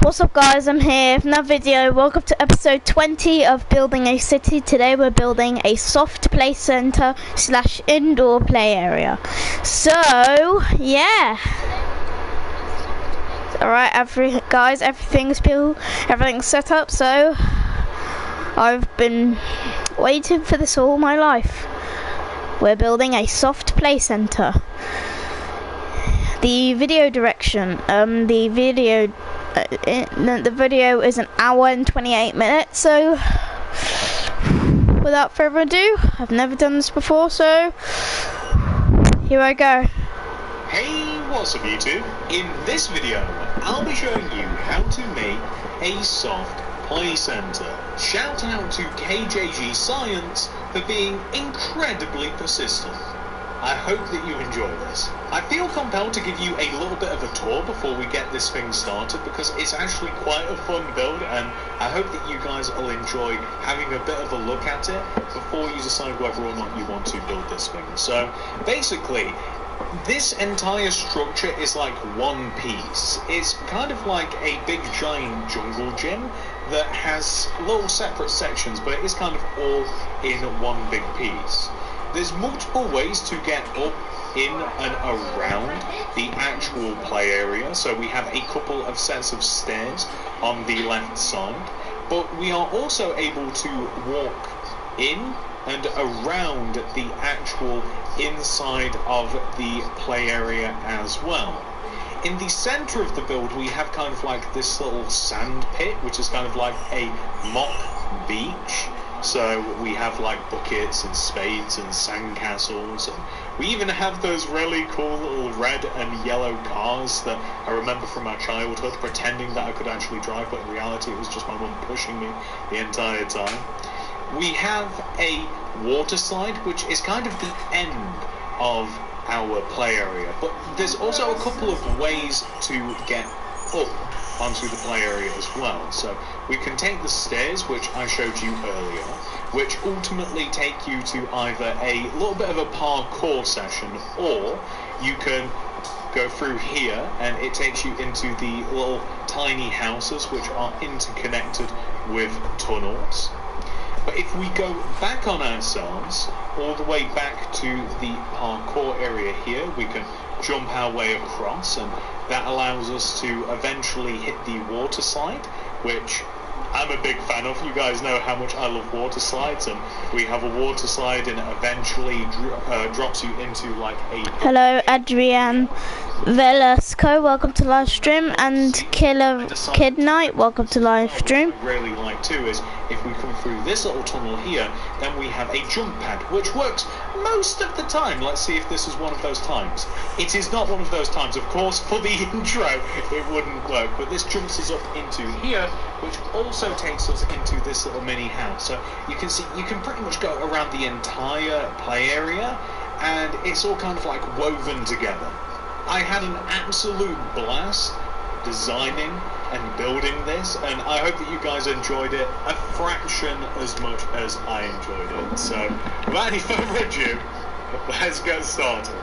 What's up guys, I'm here with another video. Welcome to episode 20 of Building a City. Today we're building a soft play center / indoor play area. So, yeah. Alright, everything's built, everything's set up, so I've been waiting for this all my life. We're building a soft play center. The video direction, the video is an hour and 28 minutes, so without further ado, I've never done this before, so here I go. Hey, what's up YouTube? In this video, I'll be showing you how to make a soft play center. Shout out to KJG Science for being incredibly persistent. I hope that you enjoy this. I feel compelled to give you a little bit of a tour before we get this thing started because it's actually quite a fun build, and I hope that you guys will enjoy having a bit of a look at it before you decide whether or not you want to build this thing. So basically, this entire structure is like one piece. It's kind of like a big giant jungle gym that has little separate sections, but it is kind of all in one big piece. There's multiple ways to get up, in and around the actual play area. So we have a couple of sets of stairs on the left side, but we are also able to walk in and around the actual inside of the play area as well. In the center of the build, we have kind of like this little sand pit, which is kind of like a mock beach. So we have like buckets and spades and sandcastles, and we even have those really cool little red and yellow cars that I remember from my childhood, pretending that I could actually drive, but in reality it was just my mum pushing me the entire time. We have a water slide, which is kind of the end of our play area, but there's also a couple of ways to get up onto the play area as well. So we can take the stairs, which I showed you earlier, which ultimately take you to either a little bit of a parkour session, or you can go through here and it takes you into the little tiny houses which are interconnected with tunnels. But if we go back on ourselves, all the way back to the parkour area here, we can jump our way across, and that allows us to eventually hit the water slide, which I'm a big fan of. You guys know how much I love water slides, and we have a water slide and it eventually drops you into like a... Hello, Adrian Velasco, welcome to live stream, and Killer Kid Knight, welcome to live stream. What I really like too is if we come through this little tunnel here, then we have a jump pad, which works most of the time. Let's see if this is one of those times. It is not one of those times, of course. For the intro, it wouldn't work, but this jumps us up into here, which also takes us into this little mini house. So you can see, you can pretty much go around the entire play area, and it's all kind of like woven together. I had an absolute blast designing and building this, and I hope that you guys enjoyed it a fraction as much as I enjoyed it. So without any further ado, let's get started.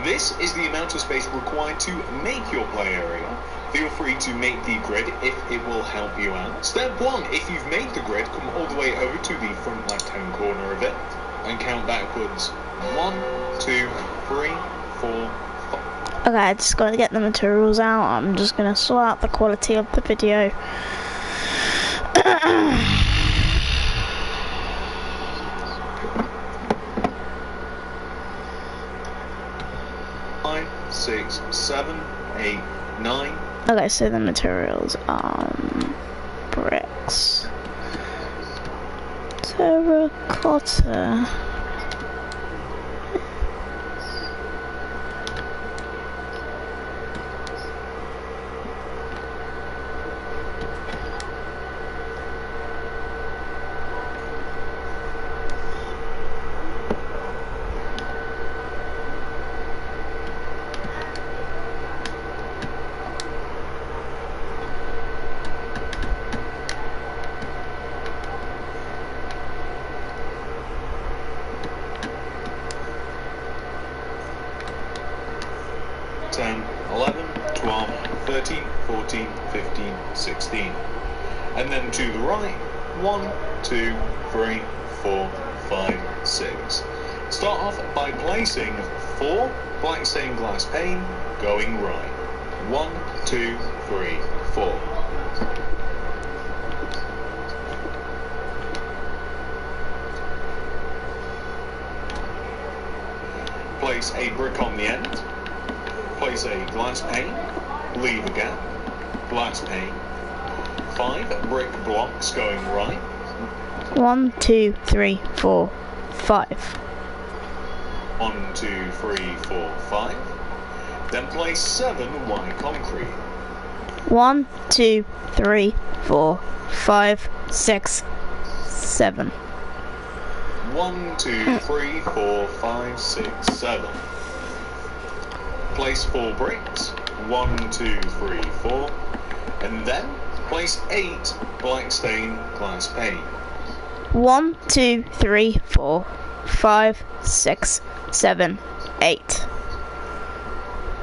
This is the amount of space required to make your play area. Feel free to make the grid if it will help you out. Step 1, if you've made the grid, come all the way over to the front left hand corner of it and count backwards. 1, 2, 3, 4, Okay, I'm just going to get the materials out. I'm just going to sort out the quality of the video. 5, 6, 7, 8, 9. Okay, so the materials are bricks, terracotta, Ten, 11, 12, 13, 14, 15, 16. And then to the right, 1, 2, 3, 4, 5, 6. Start off by placing 4 black stained glass pane going right. 1, 2, 3, 4. Place a brick on the end. Place a glass pane. Leave a gap. Glass pane. 5 brick blocks going right. 1, 2, 3, 4, 5. 1, 2, 3, 4, 5. Then place 7 white concrete. 1, 2, 3, 4, 5, 6, 7. 1, 2, 3, 4, 5, 6, 7. Place 4 bricks. 1, 2, 3, 4. And then place 8 black stained glass pane. 1, 2, 3, 4, 5, 6, 7, 8.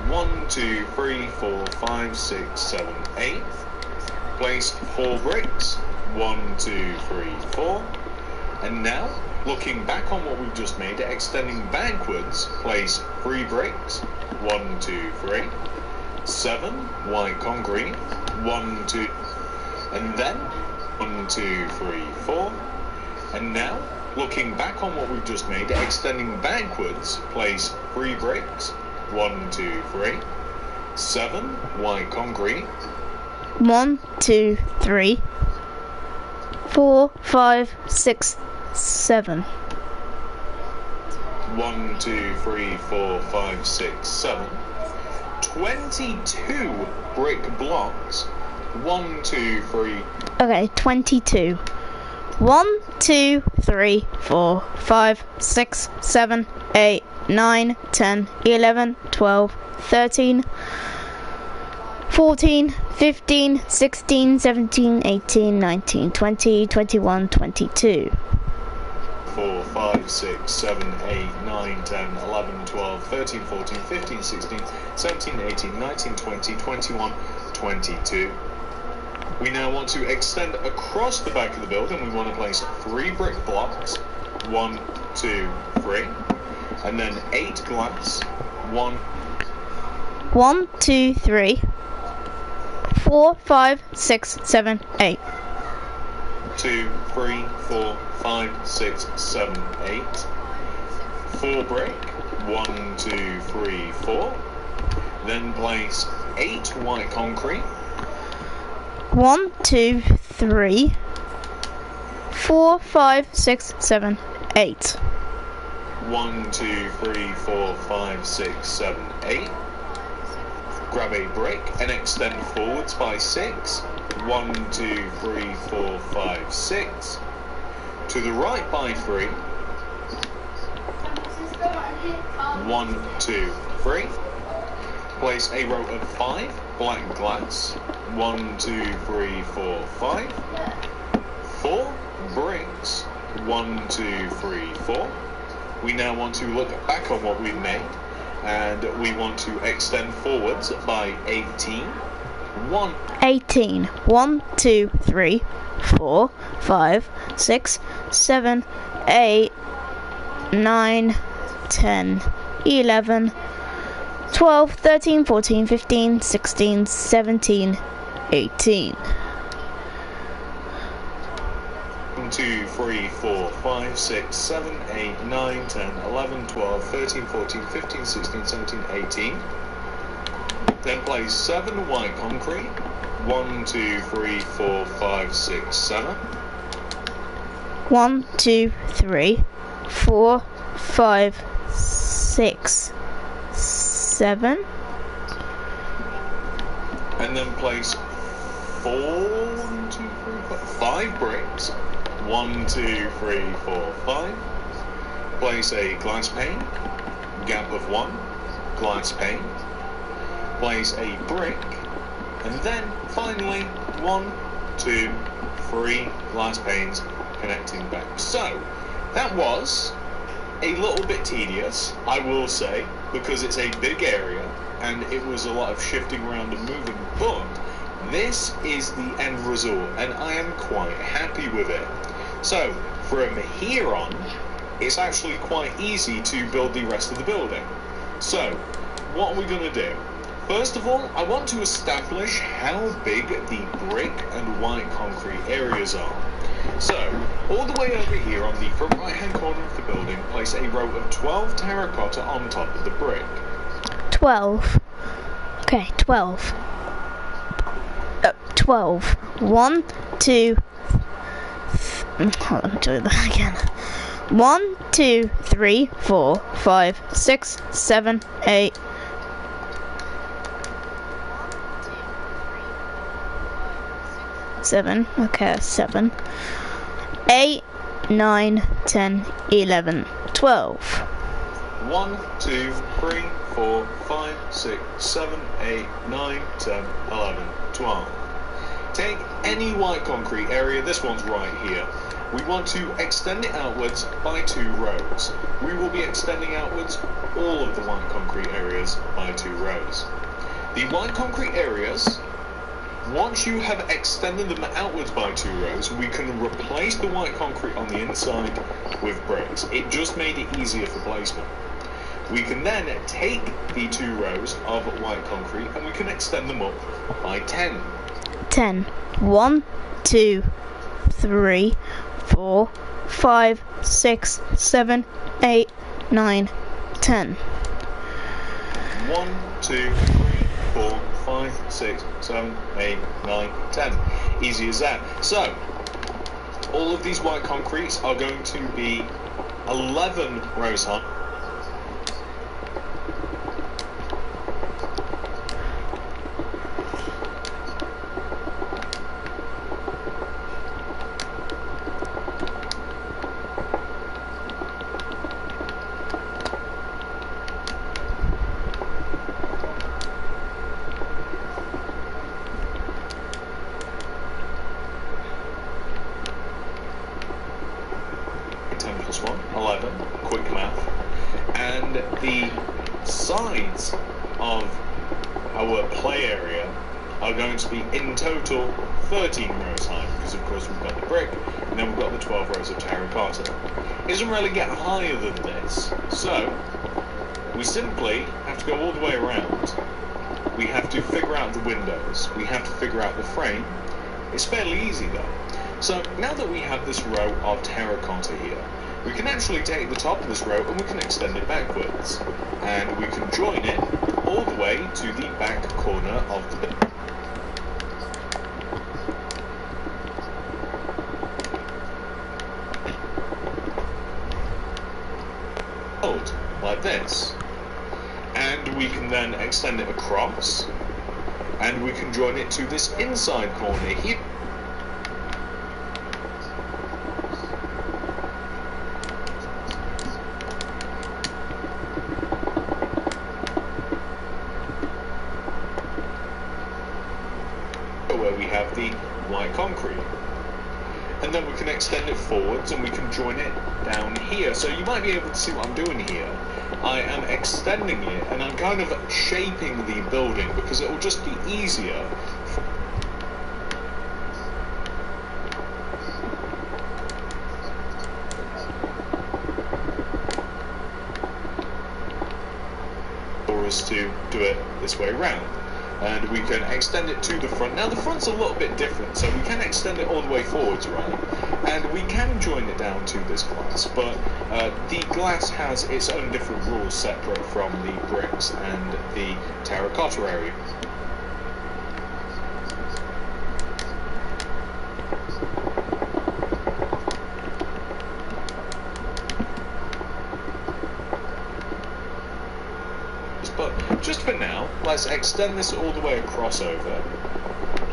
1, 2, 3, 4, 5, 6, 7, 8. Place 4 bricks. 1, 2, 3, 4. And now, looking back on what we've just made, extending backwards, place 3 bricks. 1, 2, 3. 7 white concrete. 1, 2. And then 1, 2, 3, 4. And now, looking back on what we've just made, extending backwards, place 3 bricks. 1, 2, 3. 7 white concrete. 1, 2, 3, 4, 5, 6, 7. 1, 2, 3, 4, 5, 6, 7. 22 brick blocks. 1, 2, 3. Okay, 22. 1, 2, 3, 4, 5, 6, 7, 8, 9, 10, 11, 12, 13, 14, 15, 16, 17, 18, 19, 20, 21, 22. 4, 5, 6, 7, 8, 9, 10, 11, 12, 13, 14, 15, 16, 17, 18, 19, 20, 21, 22. We now want to extend across the back of the building. We want to place 3 brick blocks. 1, 2, 3. And then 8 glass. 1, 1, 2, 3, 4, 5, 6, 7, 8. 2, 3, 4, 5, 6, 7, 8. 4 brick. 1, 2, 3, 4. Then place 8 white concrete. 1, 2, 3, 4, 5, 6, 7, 8. 1, 2, 3, 4, 5, 6, 7, 8. Grab a brick and extend forwards by 6. 1, 2, 3, 4, 5, 6. To the right by 3. 1, 2, 3. Place a row of 5 black glass. 1, 2, 3, 4, 5. 4 bricks. 1, 2, 3, 4. We now want to look back on what we've made, and we want to extend forwards by 18. 18. 1, 2, 3, 4, 5, 6, 7, 8, 9, 10, 11, 12, 13, 14, 15, 16, 17, 18. 1, 2, 3, 4, 5, 6, 7, 8, 9, 10, 11, 12, 13, 14, 15, 16, 17, 18. Then place 7 white concrete. 1, 2, 3, 4, 5, 6, 7. 1, 2, 3, 4, 5, 6, 7. And then place 4, 1, 2, 3, 4, 5 bricks. 1, 2, 3, 4, 5. Place a glass pane. Gap of 1. Glass pane. Place a brick. And then finally 1, 2, 3 glass panes connecting back. So that was a little bit tedious, I will say, because it's a big area and it was a lot of shifting around and moving, but this is the end result, and I am quite happy with it. So, from here on, it's actually quite easy to build the rest of the building. So, what are we going to do? First of all, I want to establish how big the brick and white concrete areas are. So, all the way over here on the front right hand corner of the building, place a row of 12 terracotta on top of the brick. 12. Okay, 12. 12. 1, 2. Hold on, do that again. 1, 2, 3, 4, 5, 6, 7, 8. 7. Okay, that's 7. 8, 9, 10, 11, 12. 1, 2, 3, 4, 5, 6, 7, 8, 9, 10, 11, 12. Take any white concrete area, this one's right here. We want to extend it outwards by 2 rows. We will be extending outwards all of the white concrete areas by 2 rows. The white concrete areas, once you have extended them outwards by 2 rows, we can replace the white concrete on the inside with bricks. It just made it easier for placement. We can then take the 2 rows of white concrete and we can extend them up by 10. 10. 1, 2, 3, 4, 5, 6, 7, 8, 9, 10. 1, 2, 3, 4, 5, 6, 7, 8, 9, 10. Easy as that. So, all of these white concretes are going to be 11 rows high. Plus 1, 11, quick math, and the sides of our play area are going to be in total 13 rows high, because of course we've got the brick, and then we've got the 12 rows of terracotta. It doesn't really get higher than this, so we simply have to go all the way around. We have to figure out the windows, we have to figure out the frame. It's fairly easy though. So now that we have this row of terracotta here, we can actually take the top of this row and we can extend it backwards. And we can join it all the way to the back corner of the building. Like this. And we can then extend it across. And we can join it to this inside corner here. Where we have the white concrete, and then we can extend it forwards and we can join it down here. So you might be able to see what I'm doing here. I am extending it and I'm kind of shaping the building because it will just be easier for us to do it this way around. And we can extend it to the front. Now the front's a little bit different, so we can extend it all the way forwards, right? And we can join it down to this glass, but the glass has its own different rules separate from the bricks and the terracotta area. But just for now, let's extend this all the way across over.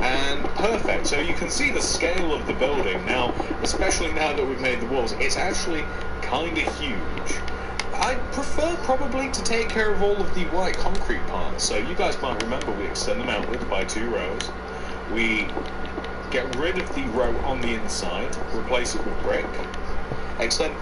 And perfect, so you can see the scale of the building now, especially now that we've made the walls. It's actually kind of huge. I prefer probably to take care of all of the white concrete parts. So you guys might remember we extend them outwards by 2 rows. We get rid of the row on the inside, replace it with brick, extend.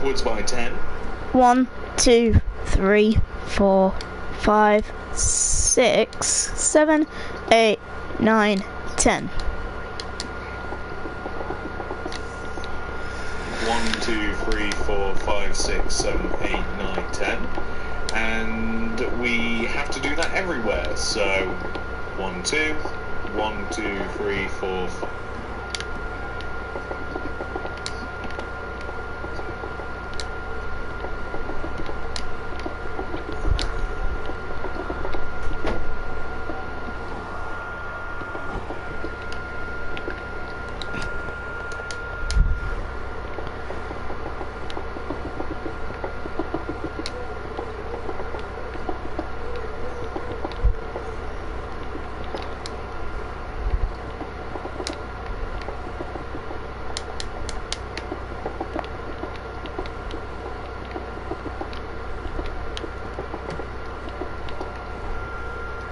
backwards by 10. 1, 2, 3, 4, 5, 6, 7, 8, 9, 10. 1, 2, 3, 4, 5, 6, 7, 8, 9, 10. And we have to do that everywhere. So 1, 2, 1, 2, 3, 4, 5.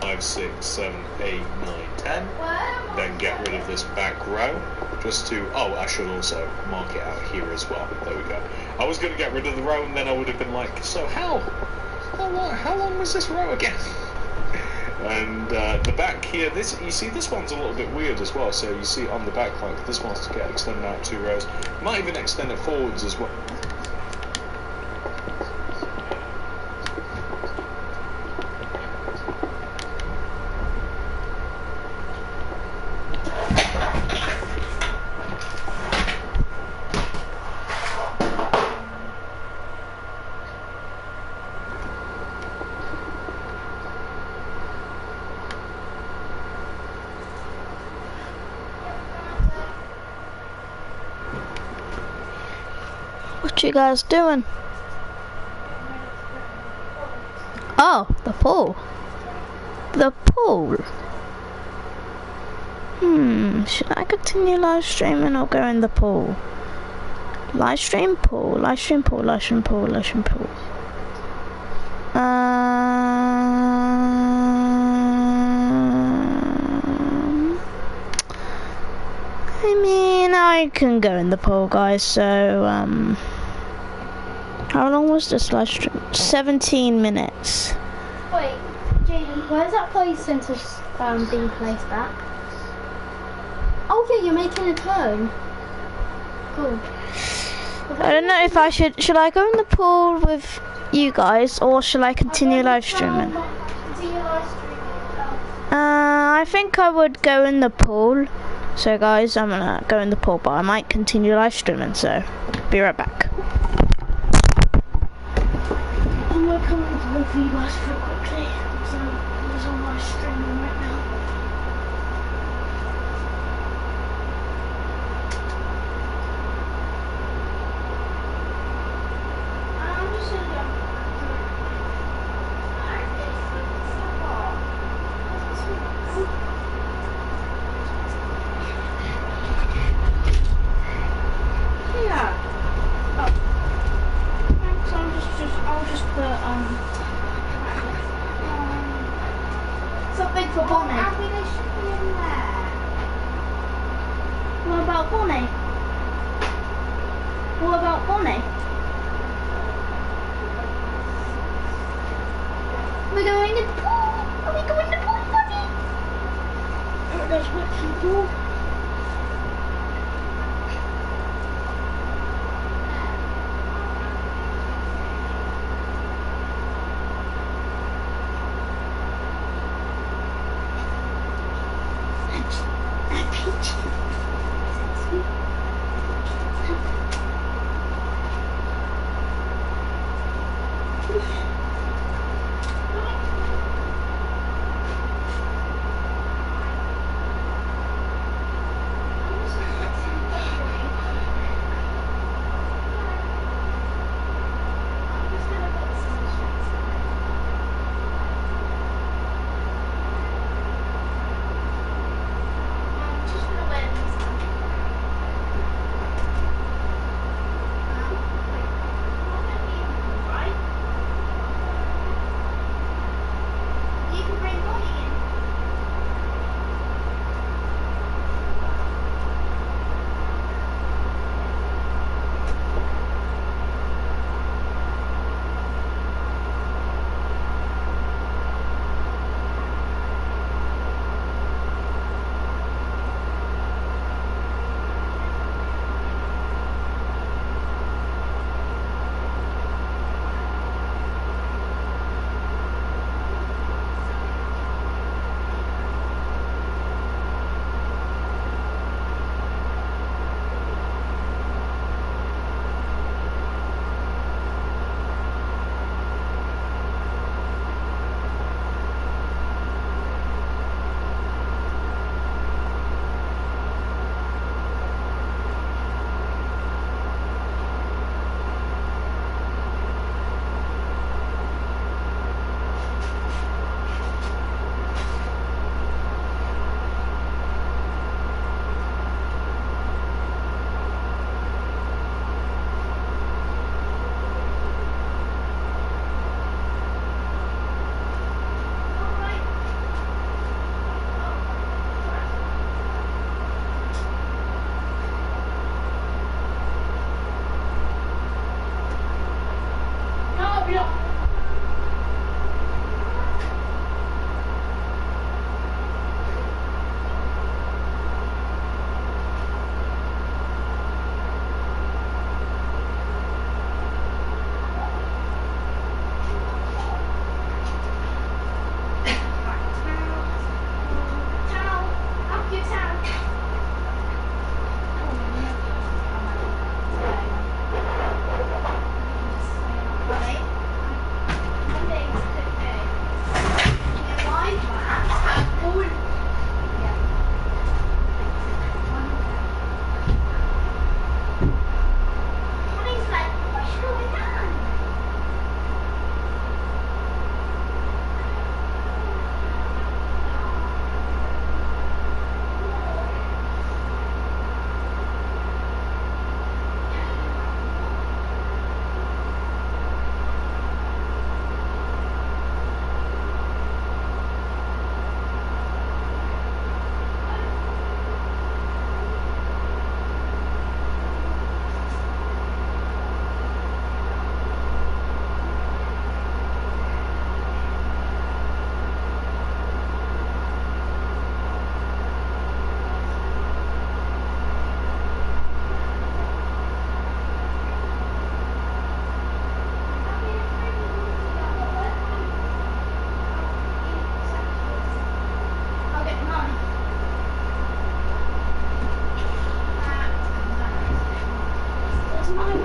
Five, 6, 7, 8, 9, 10. Then get rid of this back row. Just to, oh, I should also mark it out here as well. There we go. I was going to get rid of the row, and then I would have been like, so how long was this row again? And the back here, you see this one's a little bit weird as well. So you see on the back, like this one's to get extended out 2 rows. Might even extend it forwards as well. What you guys doing? Oh, the pool. The pool. Should I continue live streaming or go in the pool? Live stream pool, live stream pool, live stream pool, live stream pool. I mean, I can go in the pool, guys, so, how long was this live stream? 17 minutes. Wait, Jaden, where's that play center being placed at? Oh yeah, you're making a turn. Cool. I don't know if I should I go in the pool with you guys, or should I continue live streaming? I think I would go in the pool. So guys, I'm gonna go in the pool, but I might continue live streaming, so be right back. I'm gonna come into the view guys real quickly, so I'm on live streaming right now. I'm just gonna go. Yeah. Oh. Thanks. I'll just put something for Bonnie. What about Bonnie? What about Bonnie? We're going in the pool. Are we going in the pool, Bonnie? Oh, there's wet in the pool.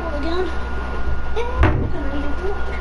Oh my god. I'm gonna need a walk.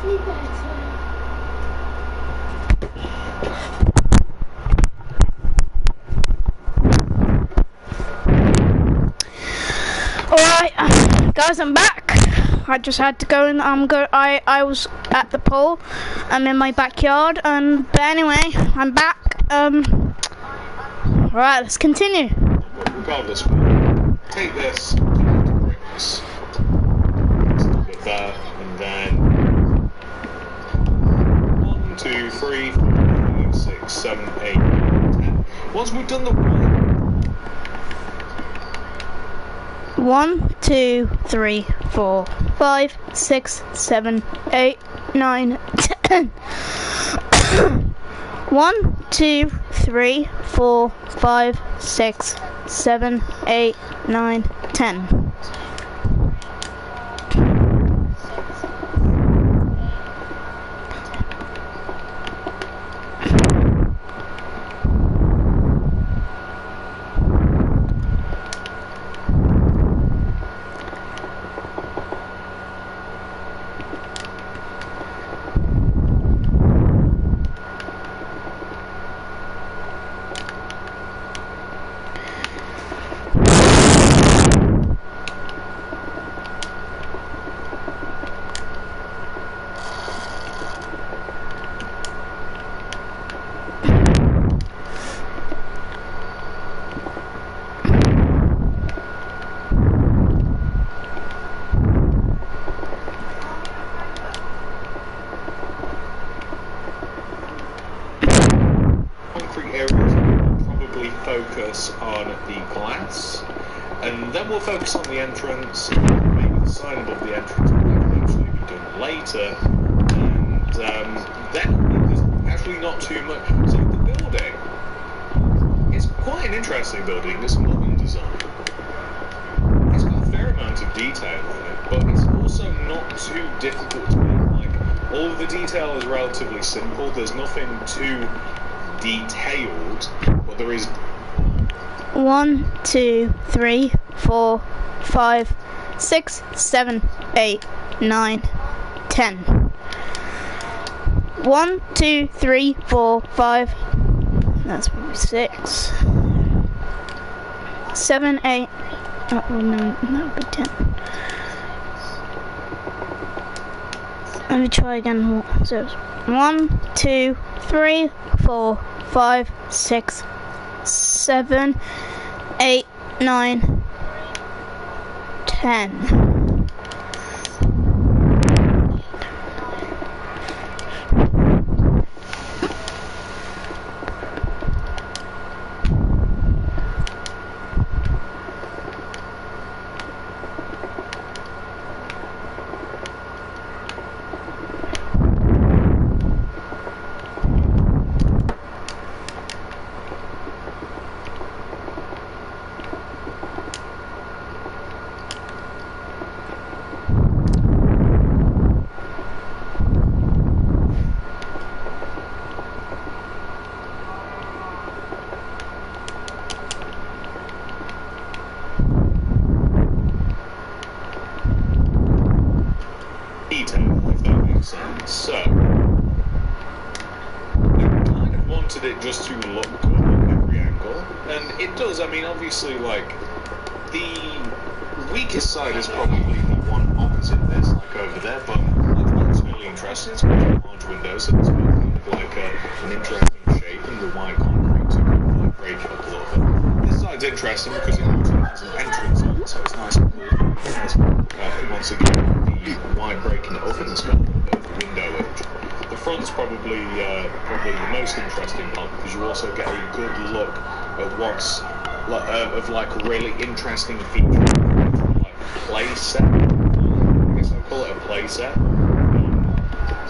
me better. Alright, guys, I'm back. I just had to go and I was at the pool. I'm in my backyard, but anyway, I'm back. Alright, let's continue. Regardless, take this, bricks, with that, and then 1, 2, 3, 4, 5, 6, 7, 8, 10. Once we've done the 1, 2, 3, 4, 5, 6, 7, 8, 9, 10. 1, 2, 3, 4, 5, 6, 7, 8, 9, 10. Focus on the glass, and then we'll focus on the entrance, maybe the sign above the entrance will actually be done later, and then there's actually not too much. So the building is quite an interesting building. It's modern design. It's got a fair amount of detail in it, but it's also not too difficult to make. Like, all of the detail is relatively simple. There's nothing too detailed, but there is 1, 2, 3, 4, 5, 6, 7, 8, 9, 10. 1, 2, 3, 4, 5. That's 6. 7, 8. Oh no, that would be 10. Let me try again. So 1, 2, 3, 4, 5, 6, 7, 8, 9, 10. So, I kind of wanted it just to look good at every angle, and it does. I mean, obviously, like, the weakest side is probably the one opposite this, like over there, but it's really interesting. It's got a large window, so it's got kind of like an interesting shape, and the white concrete to kind of like break it up a little bit. This side's interesting because it has an entrance on it, so it's nice and cool. Once again, the white breaking it up, and it's got a little bit of a window edge. The front's probably the most interesting part, because you also get a good look at what's of like a really interesting feature, like play set. I guess I'll call it a play set.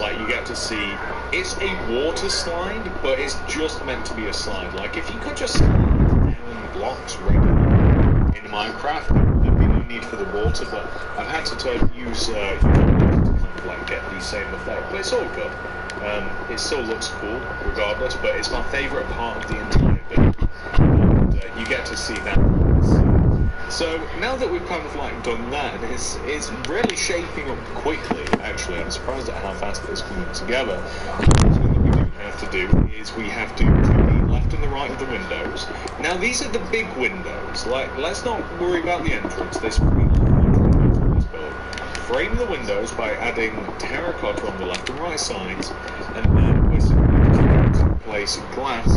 Like, you get to see, it's a water slide, but it's just meant to be a slide. Like, if you could just slide down blocks regularly in Minecraft, there'd be no need for the water, but I've had to use to kind of like get the same effect. But it's all good. It still looks cool regardless, but it's my favourite part of the entire bit. And you get to see that. So now that we've kind of like done that, it's really shaping up quickly. Actually, I'm surprised at how fast it's coming together. The thing that we do have to do is we have to do the left and the right of the windows. Now these are the big windows. Like, let's not worry about the entrance. There's pretty much for this build. Frame the windows by adding terracotta on the left and right sides, and then we're simply going to place glass.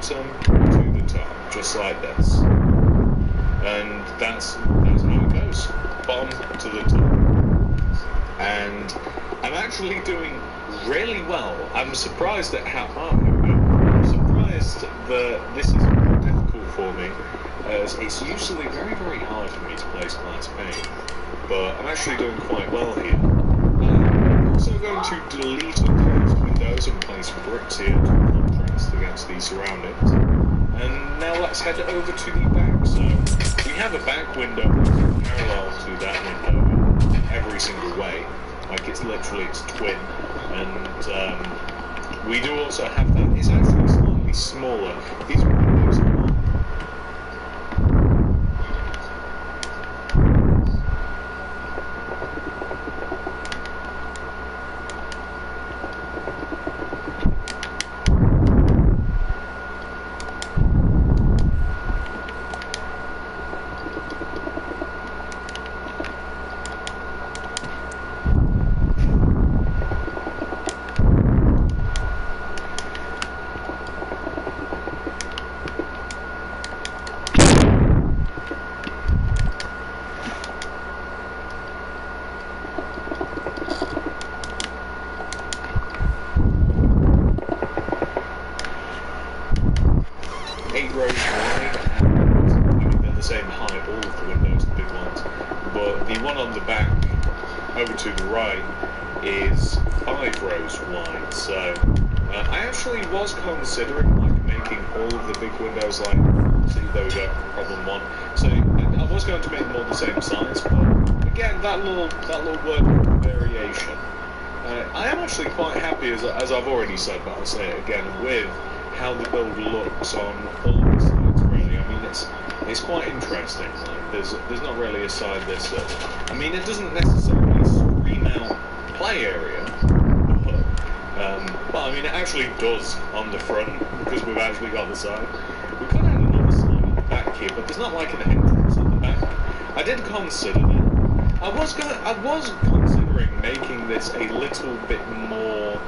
To the top, just like this, and that's how it goes, bottom to the top. And I'm actually doing really well. I'm surprised at how hard I'm surprised that this is difficult for me, as it's usually very, very hard for me to place glass paint, but I'm actually doing quite well here. I'm also going to delete those windows and place bricks here to contrast against the surroundings. And now let's head over to the back. So we have a back window parallel to that window in every single way, like it's literally its twin. And we do also have that. It's actually slightly smaller. These windows are rows wide, and they're the same height, all of the windows, the big ones, but the one on the back over to the right is 5 rows wide. So I actually was considering like making all of the big windows like, see, there we go, problem 1. So I was going to make them all the same size, but again, that little word variation. I am actually quite happy, as I've already said, but I'll say it again, with how the build looks on all the sides, really. I mean, it's quite interesting. Like, there's not really a side this I mean, it doesn't necessarily scream out play area, but I mean, it actually does on the front, because we've actually got the side. We could add another side at the back here, but there's not like an entrance at the back. I did consider that. I was considering making this a little bit more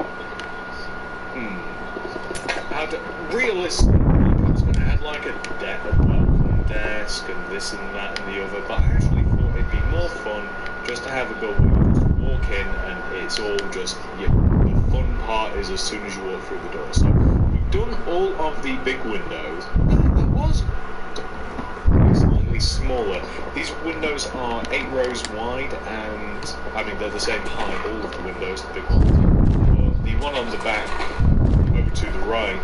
realistic. I was going to add like a welcome desk and this and that and the other, but I actually thought it'd be more fun just to have a building, just walk in and it's all just, the fun part is as soon as you walk through the door. So we've done all of the big windows. That was slightly smaller. These windows are 8 rows wide, and I mean they're the same height, all of the windows, the big ones. But the one on the back over to the right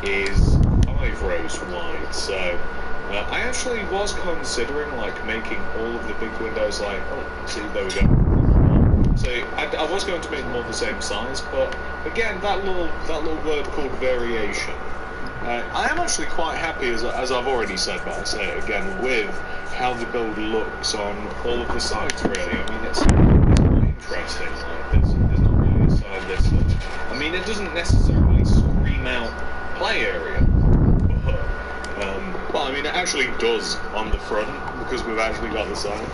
is 5 rows wide. So I actually was considering like making all of the big windows like, oh, see, there we go, So I was going to make them all the same size, but again, that little word called variation. I am actually quite happy, as I've already said, but I'll say it again, with how the build looks on all of the sides, really. I mean, it's quite interesting. Like, there's not really a side this that... I mean, it doesn't necessarily scream out play area, but I mean, it actually does on the front, because we've actually got the side.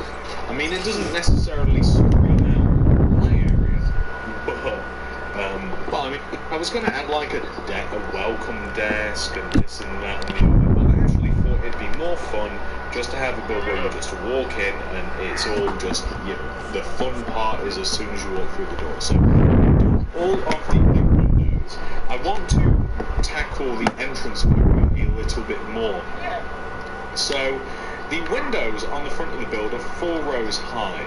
I mean, it doesn't necessarily scream out play area, but I mean, I was going to add like a welcome desk and this and that and the other, but I actually thought it'd be more fun just to have a build where you just walk in and it's all just, you know, the fun part is as soon as you walk through the door. So all of the big windows, I want to tackle the entrance area a little bit more. So the windows on the front of the build are 4 rows high,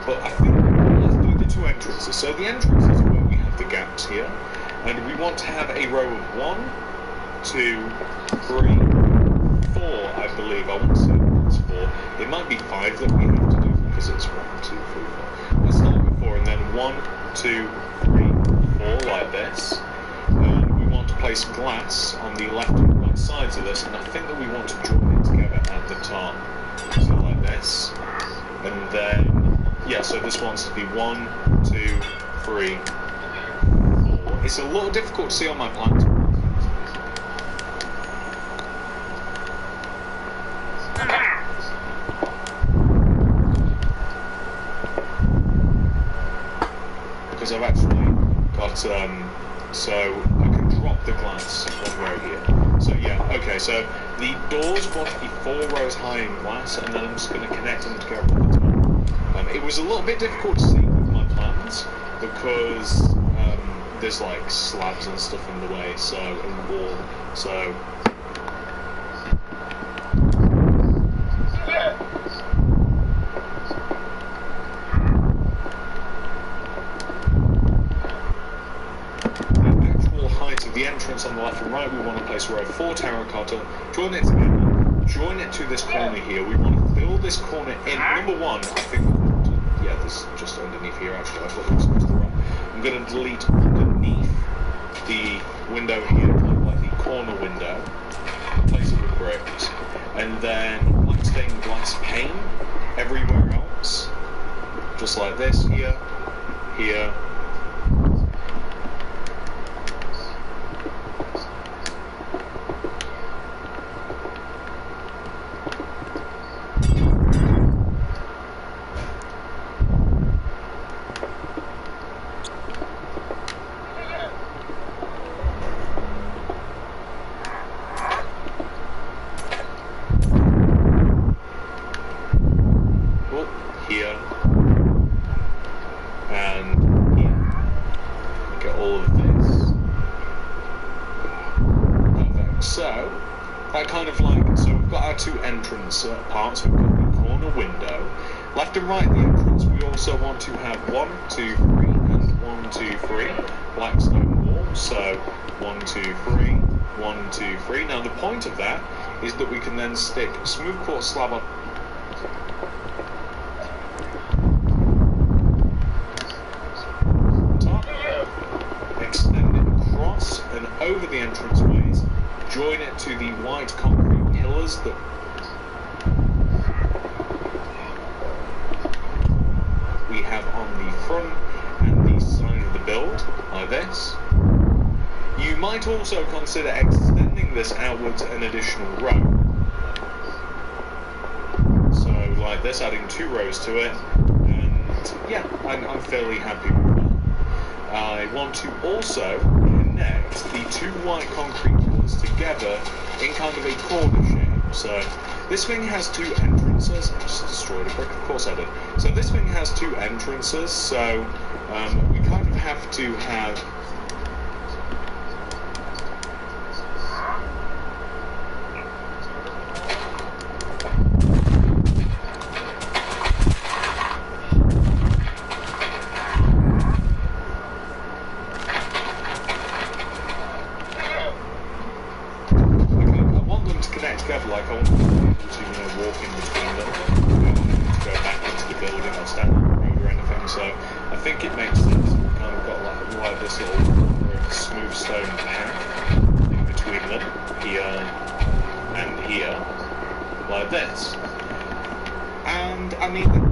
but I think let's do the 2 entrances. So the entrances are where we have the gaps here, and we want to have a row of 1, 2, 3, 4, I believe. I want to say it's 4. It might be 5 that we have to do because it's 1, 2, 3, 4. Let's start with 4, and then 1, 2, 3, 4 like this. And we want to place glass on the left and right sides of this, and I think that we want to join it together at the top. So like this. And then, yeah, so this wants to be 1, 2, 3, 4. It's a little difficult to see on my plans. Because I've actually got, so I can drop the glass one row here. So yeah, okay, so the doors want to be 4 rows high in glass, and then I'm just going to connect them together at the top. It was a little bit difficult to see with my plans, because there's like slabs and stuff in the way, so, and the wall, so... The entrance on the left and right, we want to place a row of 4 terracotta, join it together, join it to this corner here. We want to fill this corner in. Number 1, I think, yeah, this is just underneath here actually, I thought it was supposed to be wrong. I'm going to delete underneath the window here, kind of like the corner window, place it with bricks, and then like stained glass pane everywhere else, just like this, here, here, parts. We've got the corner window. Left and right, the entrance, we also want to have 1, 2, 3, and 1, 2, 3. Black stone wall, so 1, 2, 3, 1, 2, 3. Now the point of that is that we can then stick smooth quartz slab on top, extend it across and over the entranceways, join it to the white concrete pillars that we have on the front and the side of the build, like this. You might also consider extending this outwards an additional row. So like this, adding 2 rows to it, and yeah, I'm fairly happy with that. I want to also connect the 2 white concrete pillars together in kind of a corner shape. So this thing has 2 entrances. I just destroyed a brick, of course I did. So this thing has 2 entrances, so we kind of have to have... Together, like I want to be able to, you know, walk in between them. I don't want them to go back into the building or stand on the road or anything. So I think it makes sense. We've kind of got like this little smooth stone path in between them, here and here, like this. And I mean,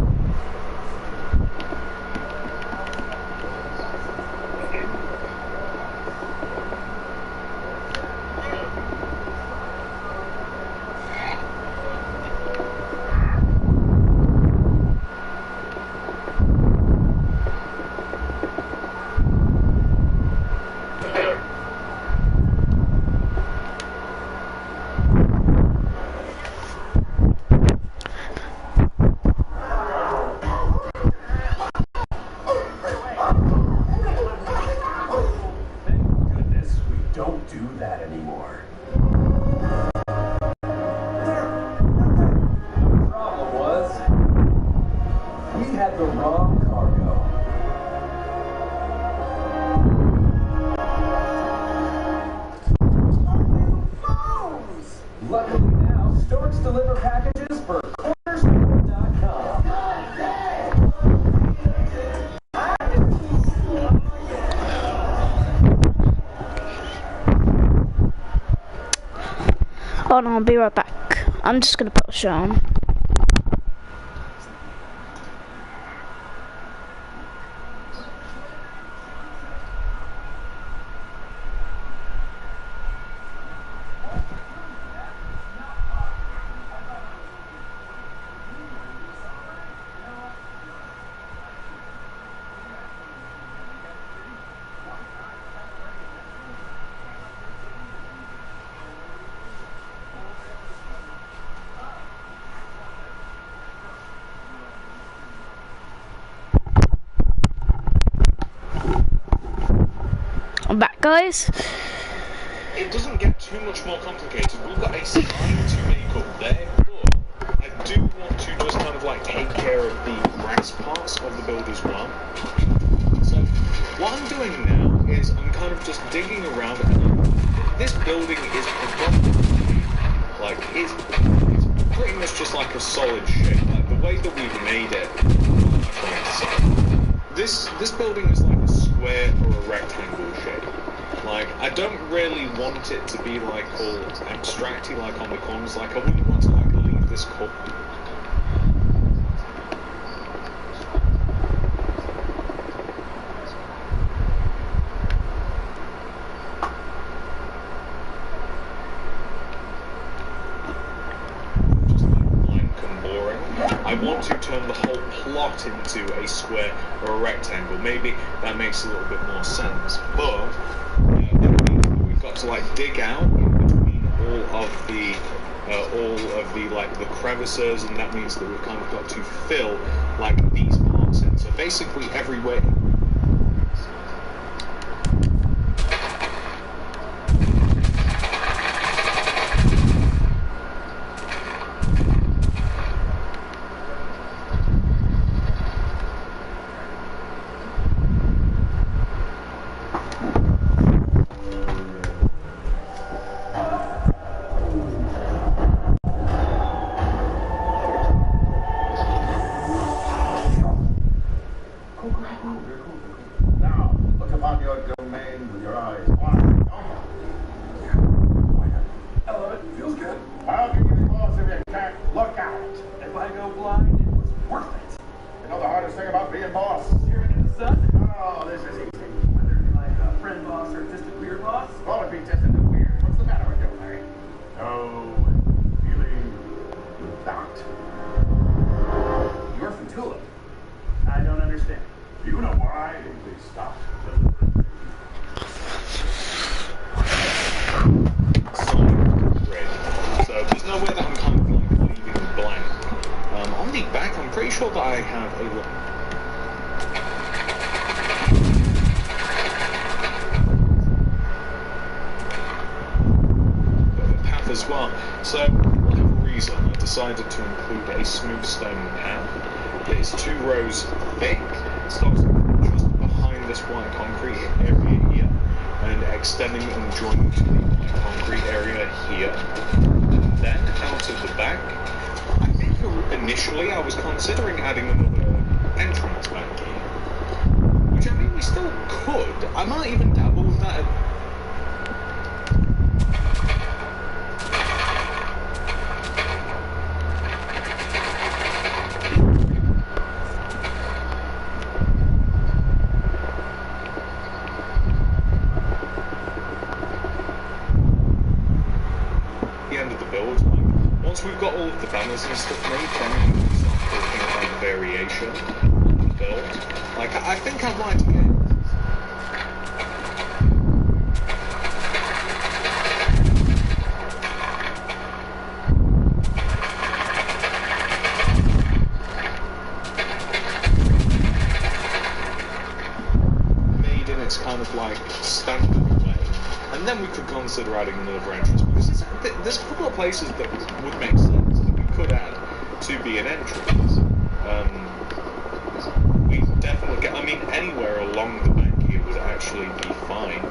oh no, I'll be right back. I'm just gonna put a show on. I'm back, guys. It doesn't get too much more complicated. We've got a sign to make up there, but I do want to just kind of like take care of the grass parts of the build as well. So what I'm doing now is I'm kind of just digging around. This building is predominantly like it's pretty much just like a solid shape. Like the way that we've made it. This building is like a square or a rectangle shape. Like, I don't really want it to be like all abstracty like on the corners. Like, I wouldn't want to like leave this corner. I want to turn the whole plot into a square or a rectangle. Maybe that makes a little bit more sense. But that means that we've got to like dig out in between all of the like the crevices, and that means that we've kind of got to fill like these parts in. So basically everywhere. Now, look upon your domain with your eyes wide open. I love it. Feels good. How can you boss if you can't look at it? If I go blind, it was worth it. You know the hardest thing about being boss? Staring in the sun? Oh, this is easy. Whether you're my friend boss or distant weird boss? Oh, it'd be distant and weird. What's the matter with you, Larry? No feeling that. You're from Tulip. I don't understand. You know why we stopped. So there's no way that I'm kind of like leaving blank. On the back, I'm pretty sure that I have a little path as well. So for whatever reason, I decided to include a smooth stone path that is 2 rows thick. Stops just behind this white concrete area here, and extending and joining to the white concrete area here. And then out of the back, I think initially I was considering adding another entrance back here. could. I might even dabble with that. End of the build, like, once we've got all of the banners and stuff made, then we can start talking about variation on the build. Like, I think I'd like to get made in its kind of like standard way, and then we could consider adding another entrance, because there's a couple of places that would make sense that we could add to be an entrance. We definitely get, I mean, anywhere along the bank here would actually be fine.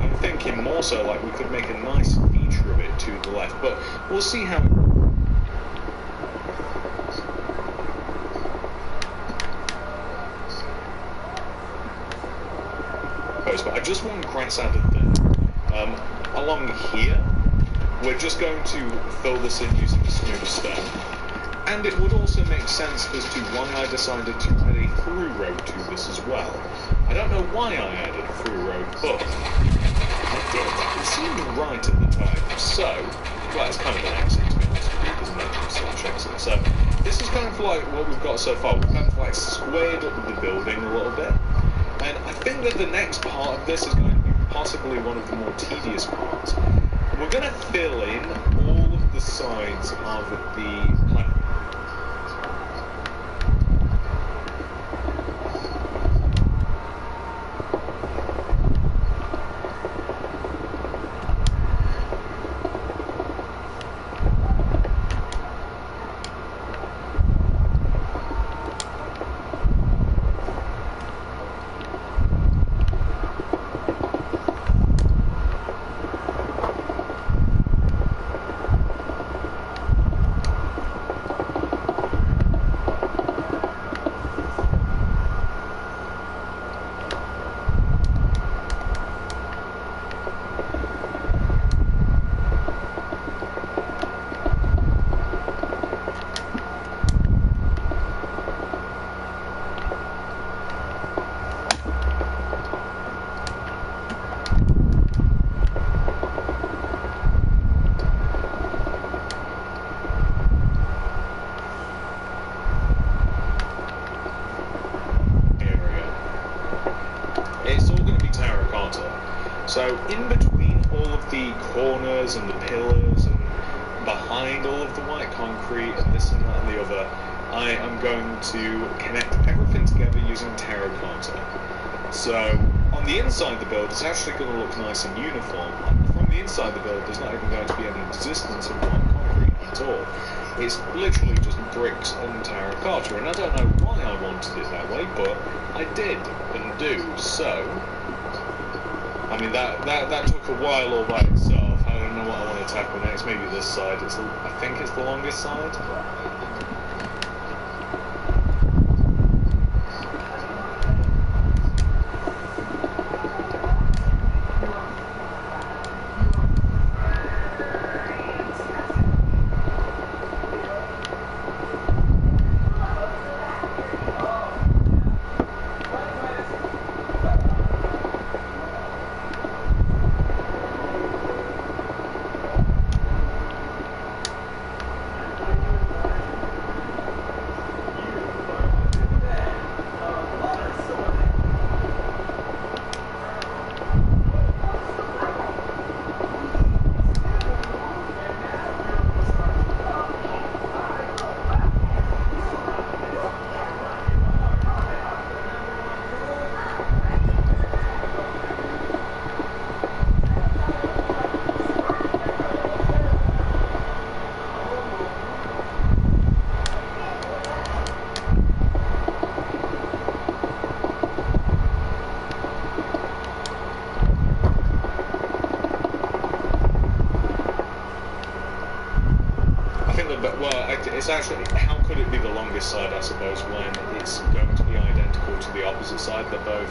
I'm thinking more so like we could make a nice feature of it to the left, but we'll see how it goes. But I just want grass added there. Along here, we're just going to fill this in using smooth stone. And it would also make sense as to why I decided to add a through road to this as well. I don't know why I added a through road, but I did. It seemed right at the time. So, well, it's kind of an exit to be honest with you, isn't it? Slash exit. So, this is kind of like what we've got so far. We've kind of like squared up the building a little bit. And I think that the next part of this is going to be possibly one of the more tedious parts. We're going to fill in all of the sides of the platform. So in between all of the corners and the pillars and behind all of the white concrete and this and that and the other, I am going to connect everything together using terracotta. So on the inside of the build, it's actually going to look nice and uniform. From the inside of the build, there's not even going to be any existence of white concrete at all. It's literally just bricks and terracotta, and I don't know why I wanted it that way, but I did and do. So I mean, that took a while all by itself. I don't know what I want to tackle next. Maybe this side. I think it's the longest side. It's actually, how could it be the longest side, I suppose, when it's going to be identical to the opposite side? They're both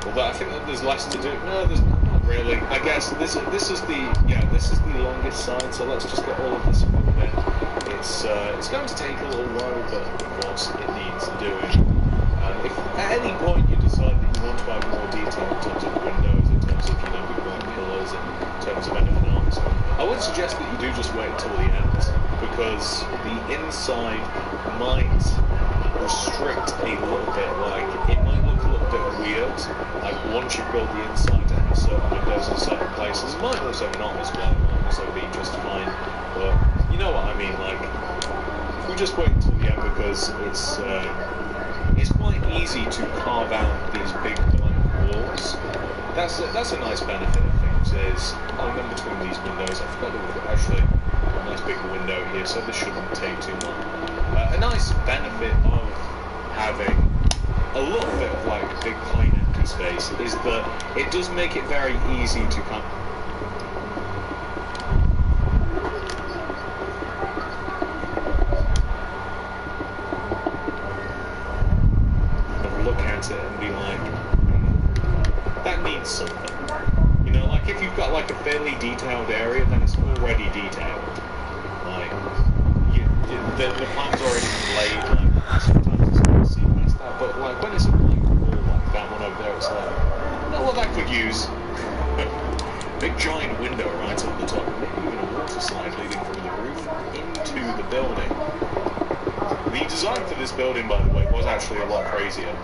Although I think that there's less to do. No, there's not really. I guess this is the longest side. So let's just get all of this filled in. It's going to take a little while, but of course it needs doing. If at any point you decide that you want to have more detail in terms of windows, in terms of big white pillars, in terms of anything else, I would suggest that you do just wait until the end, because the inside might restrict a little bit. Like it might look a little bit weird. Like once you build the inside to have certain windows in certain places, it might also not as well. It might also be just fine. But you know what I mean. Like if we just wait until the end, because it's quite easy to carve out these big blank walls. That's a nice benefit of things. Is in between these windows, I forgot that we've got actually a nice big window here, so this shouldn't take too long. A nice benefit of having a little bit of like big plain empty space is that it does make it very easy to kind of look at it and be like, that needs something. You know, like if you've got like a fairly detailed area, then it's already detailed. Like the plan's already laid. Like sometimes it's hard to see past that, but like when it's a blank wall like that one over there, it's like, you know what that could use? Big giant window right at the top, maybe even a water slide leading from the roof into the building. The design for this building, by the way, was actually a lot crazier.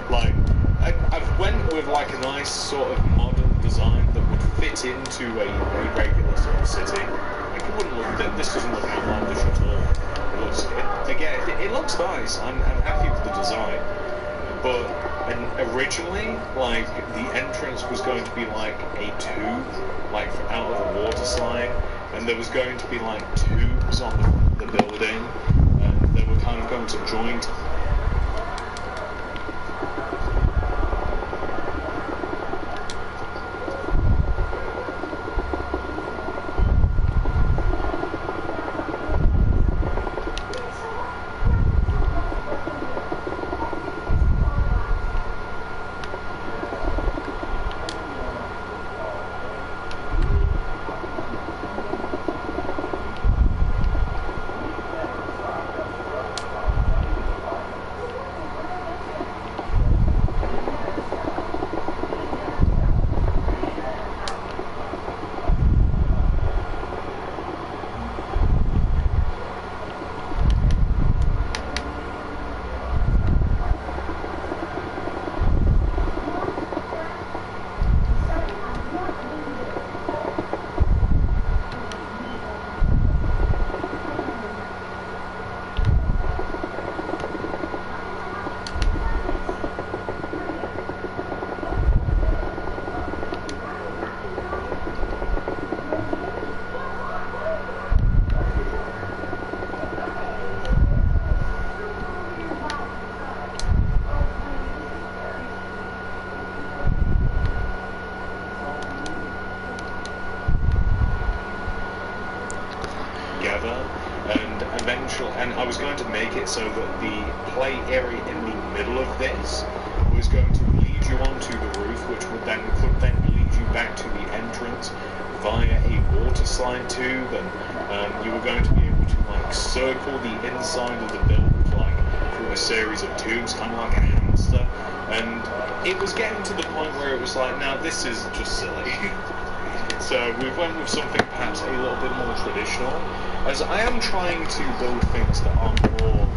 Like, I've went with like a nice sort of modern design that would fit into a regular sort of city. Like, it wouldn't look, this doesn't look outlandish at all. It looks, it looks nice. I'm happy with the design. But originally, like, the entrance was going to be like a tube, like out of a water slide, and there was going to be like tubes on the building, and they were kind of going to join. And I was going to make it so that the play area in the middle of this was going to lead you onto the roof, which could then lead you back to the entrance via a water slide tube, and you were going to be able to like circle the inside of the build like through a series of tubes, kind of like a hamster. And it was getting to the point where it was like, now this is just silly. So we went with something perhaps a little bit more traditional, as I am trying to build things that are more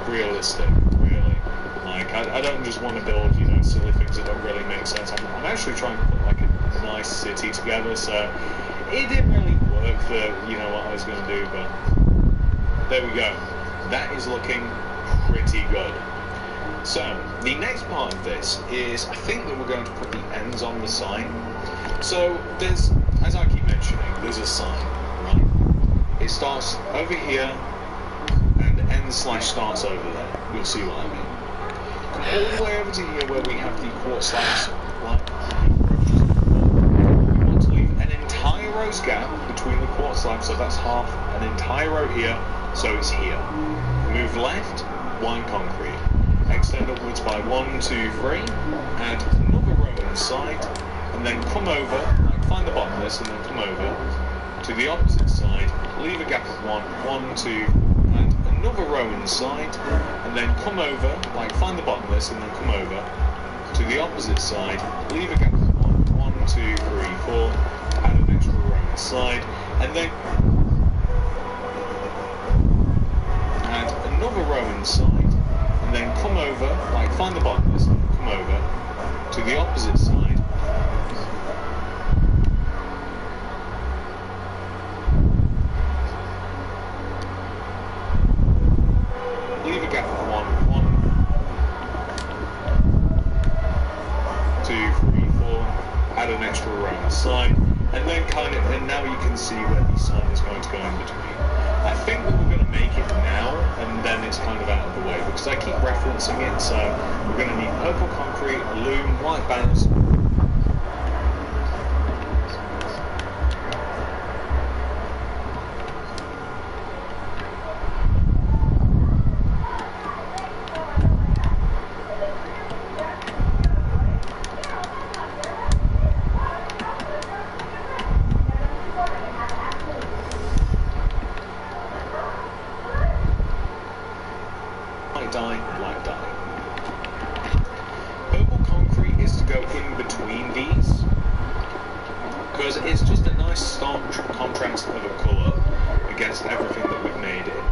realistic, really. Like, I don't just want to build, you know, silly things that don't really make sense. I'm actually trying to put, like, a nice city together, so it didn't really work for, you know, what I was going to do, but there we go. That is looking pretty good. So, the next part of this is, I think that we're going to put the ends on the sign. So, there's, as I keep mentioning, there's a sign, right? It starts over here, and end slash starts over there. You'll see what I mean. Come all the way over to here where we have the quartz slabs. We want to leave an entire row's gap between the quartz slabs, so that's half an entire row here, so it's here. Move left, white concrete. extend upwards by 1, 2, 3, add another row inside, and then come over, like find the bottom of this, and then come over to the opposite side, leave a gap of 1, 1, 2, add another row inside, and then come over, like find the bottom of this, and then come over to the opposite side, leave a gap of 1, 1, 2, 3, 4, add an extra row inside, and then add another row inside, and then come over, like find the bottom of this, and come over to the opposite side. Leave a gap of 1, 1, 2, 3, 4, add an extra row inside, and then and now you can see where the sun is going to go in between. I think that we're going to make it now, and then it's kind of out of the way, because I keep referencing it, so we're going to need purple concrete, a loom, white banners. Black dye. Purple concrete is to go in between these, because it's just a nice stark contrast of a colour against everything that we've made it.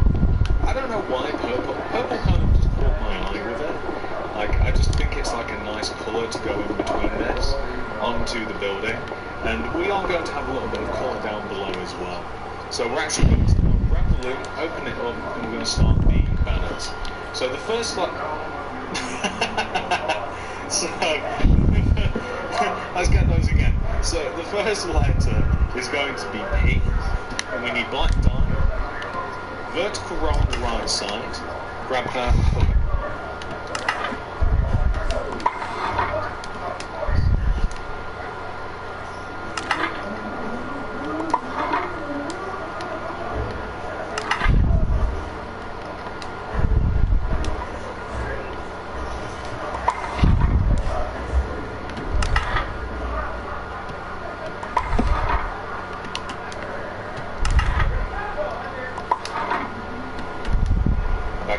I don't know why purple kind of just caught my eye with it. Like, I just think it's like a nice colour to go in between this onto the building, and we are going to have a little bit of colour down below as well. So we're actually going to grab the loop, open it up, and we're going to start the banners. So the first let's get those again. So the first letter is going to be P, and we need black dye, vertical row on the right side, grab that,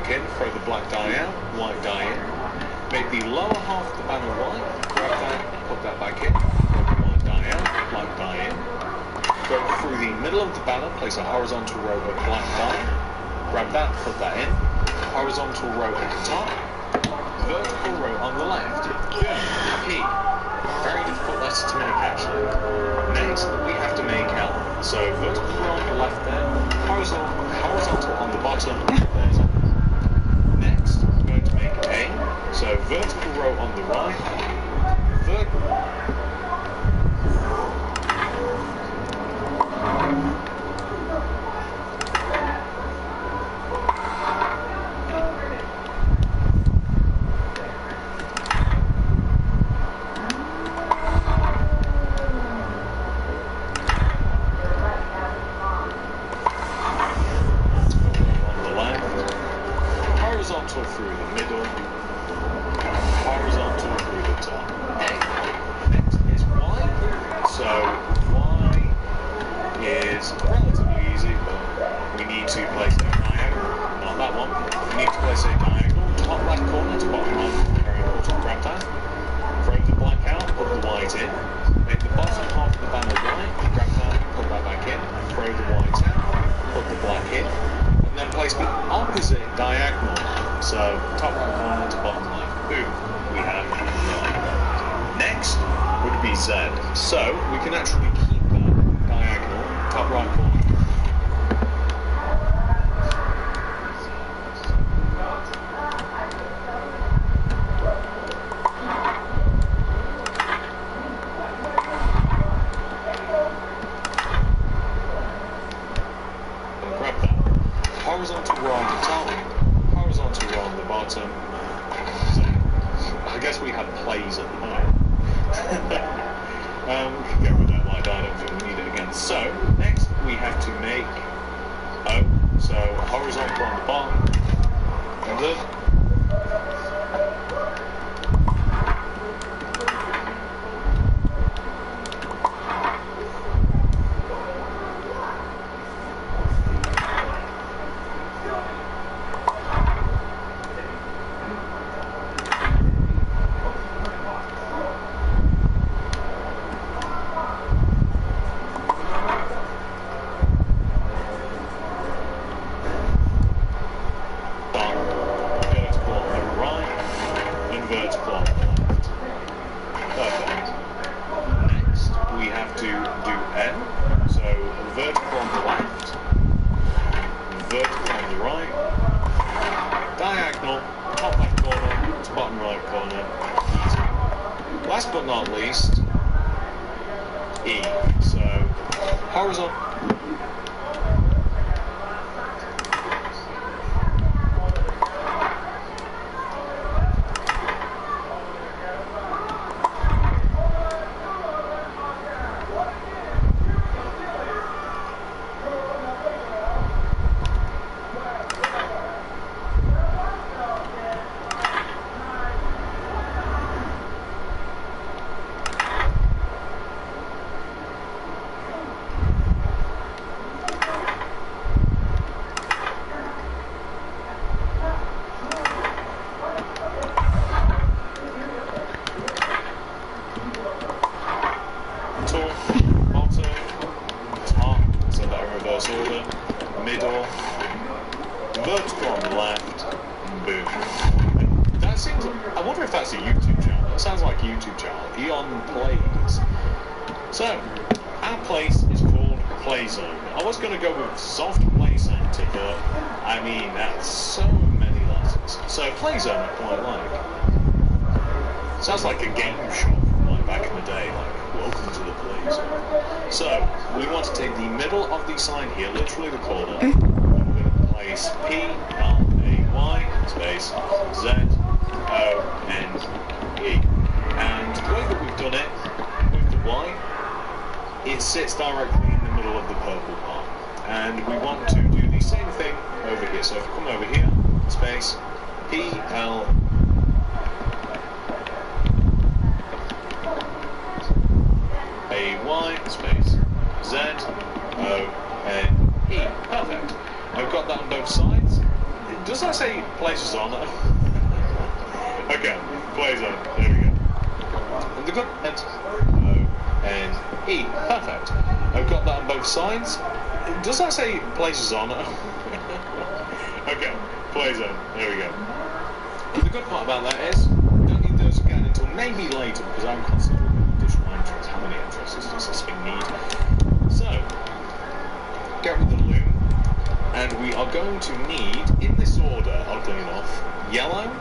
in, throw the black dye out, white dye in, make the lower half of the banner white, grab that, put that back in, throw the white dye out, black dye in, go through the middle of the banner, place a horizontal row of black dye, grab that, put that in, horizontal row at the top, vertical row on the left, P, very difficult letter to make actually. Next, we have to make L, so vertical row on the left there, horizontal on the bottom, there's next, we're going to make A, so vertical row on the right, horizontal through the middle, horizontal through the top. Next is Y. So Y is relatively easy, but we need to place a diagonal, not that one. We need to place a diagonal, top left corner to bottom right, very important, grab that. Throw the black out, put the white in. Make the bottom half of the banner white, grab that, put that back in, throw the white out, put the black in. And then place the opposite diagonal, so top right corner to bottom left. Boom, we have Y. Next would be Z, so we can actually keep that diagonal, top right corner. Horizontal row on the top, horizontal row on the bottom. So, I guess we have plays at the moment. We can get rid of that white dye, I don't think we need it again. So, next we have to make O, so horizontal on the bottom, and then last but not least, E. So, horizontal. Order, middle, vertical on the left, boom. That seems. I wonder if that's a YouTube channel. That sounds like a YouTube channel. Eon Plays. So, our place is called Play Zone. I was going to go with Soft Play Center, but I mean that's so many letters. So Play Zone I quite like. Sounds like a game shop, like back in the day, like welcome to the Play Zone. So, we want to take the middle of the sign here, literally the corner, and we're going to place P-L-A-Y space Z-O-N-E. And the way that we've done it, with the Y, it sits directly in the middle of the purple part. And we want to do the same thing over here. So if we come over here, space P-L-A-Y space Z-O-N-E. Perfect. I've got that on both sides. Does that say places on it? Okay, plays on. There we go. And the good O-N-E. Perfect. I've got that on both sides. Does that say places on it? Okay, plays on. There we go. And the good part about that is, we don't need those again until maybe later, because I'm considering additional entries. How many entries does this thing need? So, get rid of the loom, and we are going to need, in this order, oddly enough, yellow,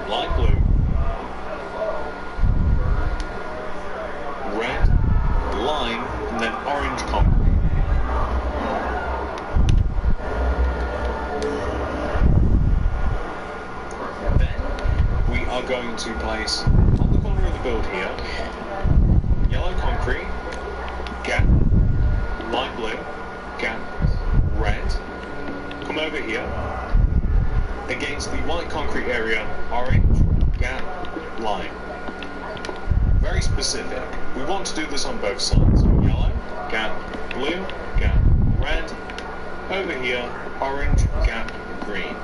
light blue, red, lime, and then orange concrete. Are going to place on the corner of the build here yellow concrete, gap, light blue, gap, red. Come over here against the white concrete area, orange, gap, lime. Very specific. We want to do this on both sides. Yellow, gap, blue, gap, red. Over here, orange, gap, green.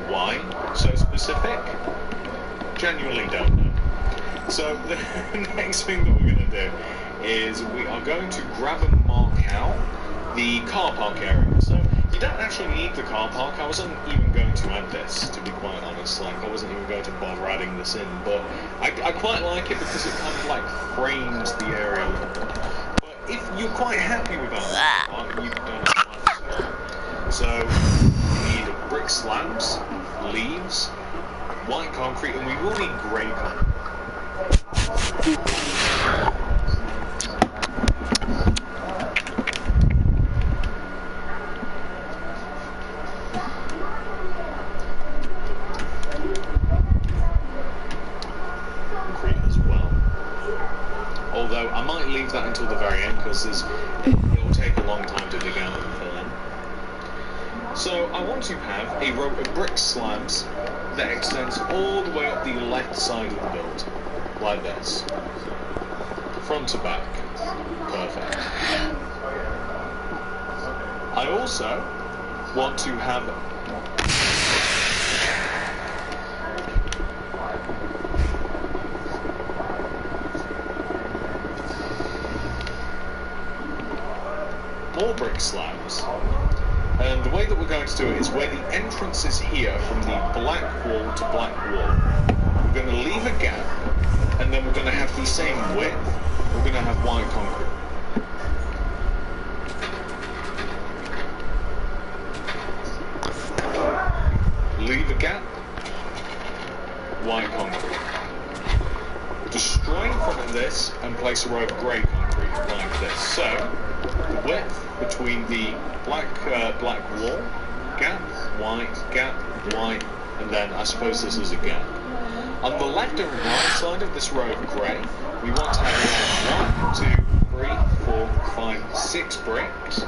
Why so specific? Genuinely don't know. So the next thing that we're going to do is we are going to grab and mark out the car park area. So you don't actually need the car park. I wasn't even going to add this, to be quite honest. Like, I wasn't even going to bother adding this in, but I quite like it because it kind of like frames the area a little bit. But if you're quite happy with that, you don't have to. So you need brick slabs, leaves, white concrete, and we will need grey concrete. Concrete as well. Although I might leave that until the very end because it will take a long time to dig out and fill in. So I want to have a row of brick slabs that extends all the way up the left side of the build, like this, front to back. Perfect. I also want to have more brick slabs. And the way that we're going to do it is where the entrance is here, from the black wall to black wall, we're going to leave a gap, and then we're going to have the same width. We're going to have white concrete. like this and place a row of grey concrete like this. So the width between the black wall, gap, white, and then I suppose this is a gap. On the left and right side of this row of grey, we want to have 1, 2, 3, 4, 5, 6 bricks.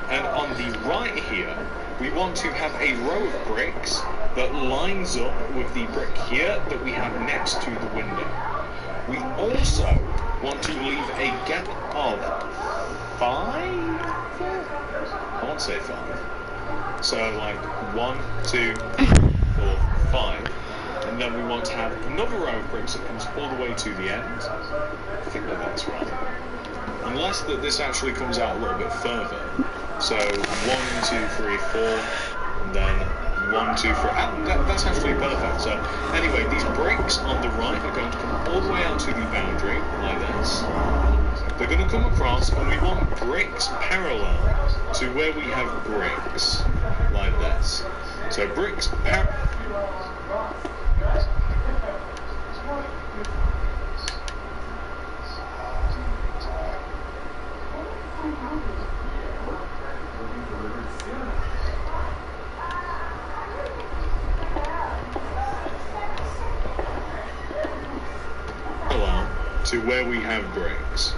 And on the right here, we want to have a row of bricks that lines up with the brick here that we have next to the window. We also want to leave a gap of 5? I want to say 5. So like 1, 2, 3, 4, 5. And then we want to have another row of bricks that comes all the way to the end. I think that's right. Unless that this actually comes out a little bit further. So 1, 2, 3, 4, and then 1, 2, 3. That's actually perfect. So anyway, these bricks on the right are going to come all the way out to the boundary like this. They're going to come across, and we want bricks parallel to where we have bricks like this. So bricks parallel. To where we have bricks.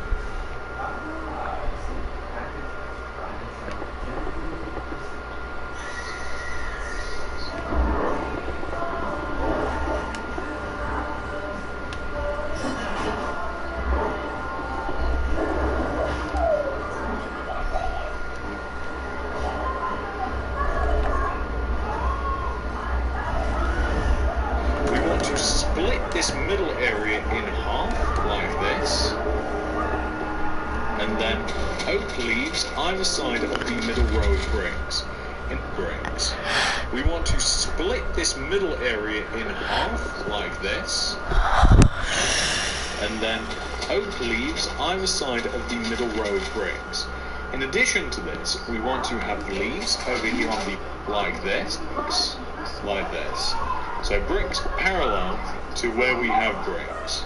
We want to split this middle area in half like this, and then oak leaves either side of the middle row of bricks. We want to split this middle area in half like this, and then oak leaves either side of the middle row of bricks. In addition to this, we want to have leaves over here on the like this. So bricks parallel to where we have bricks.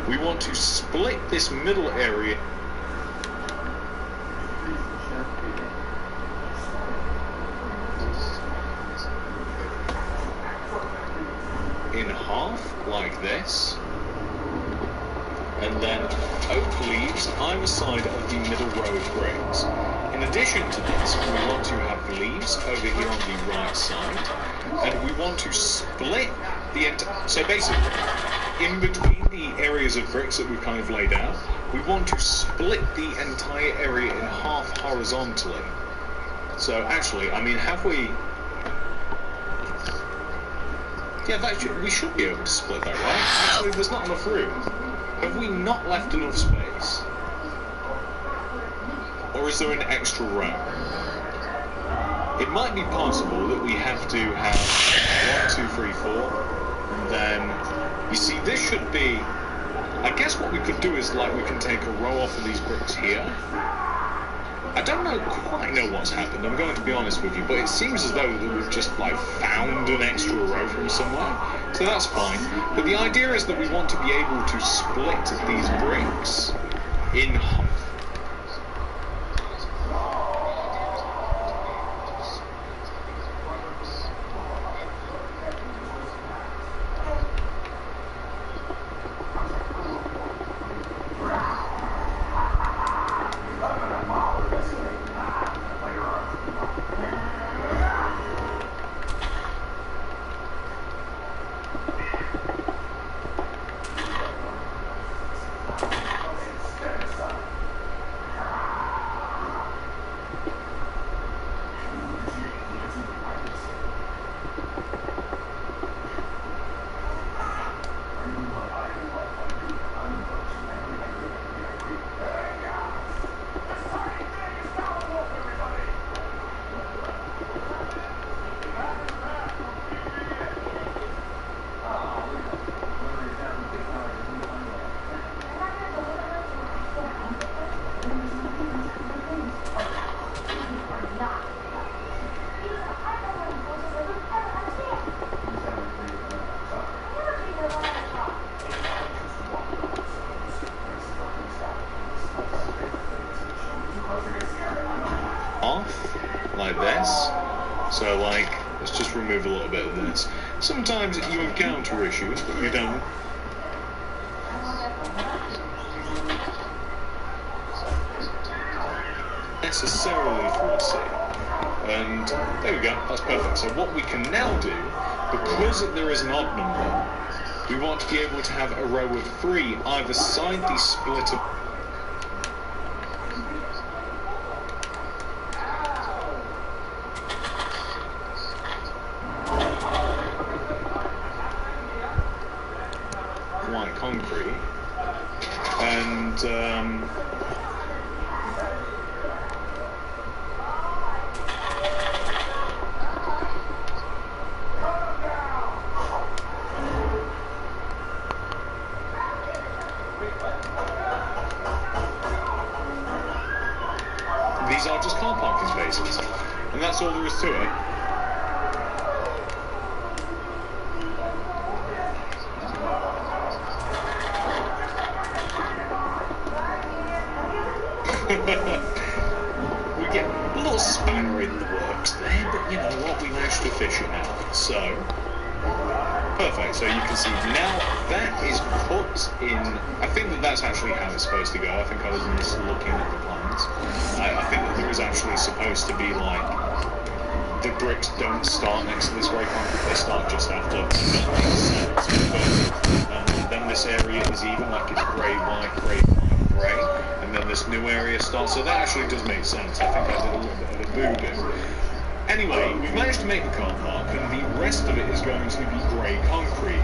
We want to split this middle area in half like this, and then oak leaves either side of the middle row of bricks. In addition to this, we want to have leaves over here on the right side, and we want to split the entire. So basically, in between the areas of bricks that we've kind of laid out, we want to split the entire area in half horizontally. So actually, I mean, have we? Yeah, we should be able to split that, right? Actually, there's not enough room. Have we not left enough space? Or is there an extra row? It might be possible that we have to have 1, 2, 3, 4, and then, you see, this should be, I guess what we could do is, like, we can take a row off of these bricks here. I don't quite know what's happened, I'm going to be honest with you, but it seems as though we've just, like, found an extra row from somewhere. So that's fine. But the idea is that we want to be able to split these bricks in half. Like this. So like, let's just remove a little bit of this. Sometimes you encounter issues, but you don't. Necessarily foresee. And there we go, that's perfect. So what we can now do, because there is an odd number, we want to be able to have a row of 3 either side the splitter. White concrete, and these are just car parking spaces, and that's all there is to it. We get a little spanner in the works there, but you know what, we managed to fish it out. So, perfect. So you can see now that is put in. I think that that's actually how it's supposed to go. I think I was just looking at the plans. I think that there is actually supposed to be like, the bricks don't start next to this grey concrete, they start just after. That makes sense. And then this area is even, like it's grey, white, grey, grey, and then this new area starts. So that actually does make sense. I think I did a little bit of a boo-boo. Anyway, we've managed to make the car park, and the rest of it is going to be grey concrete.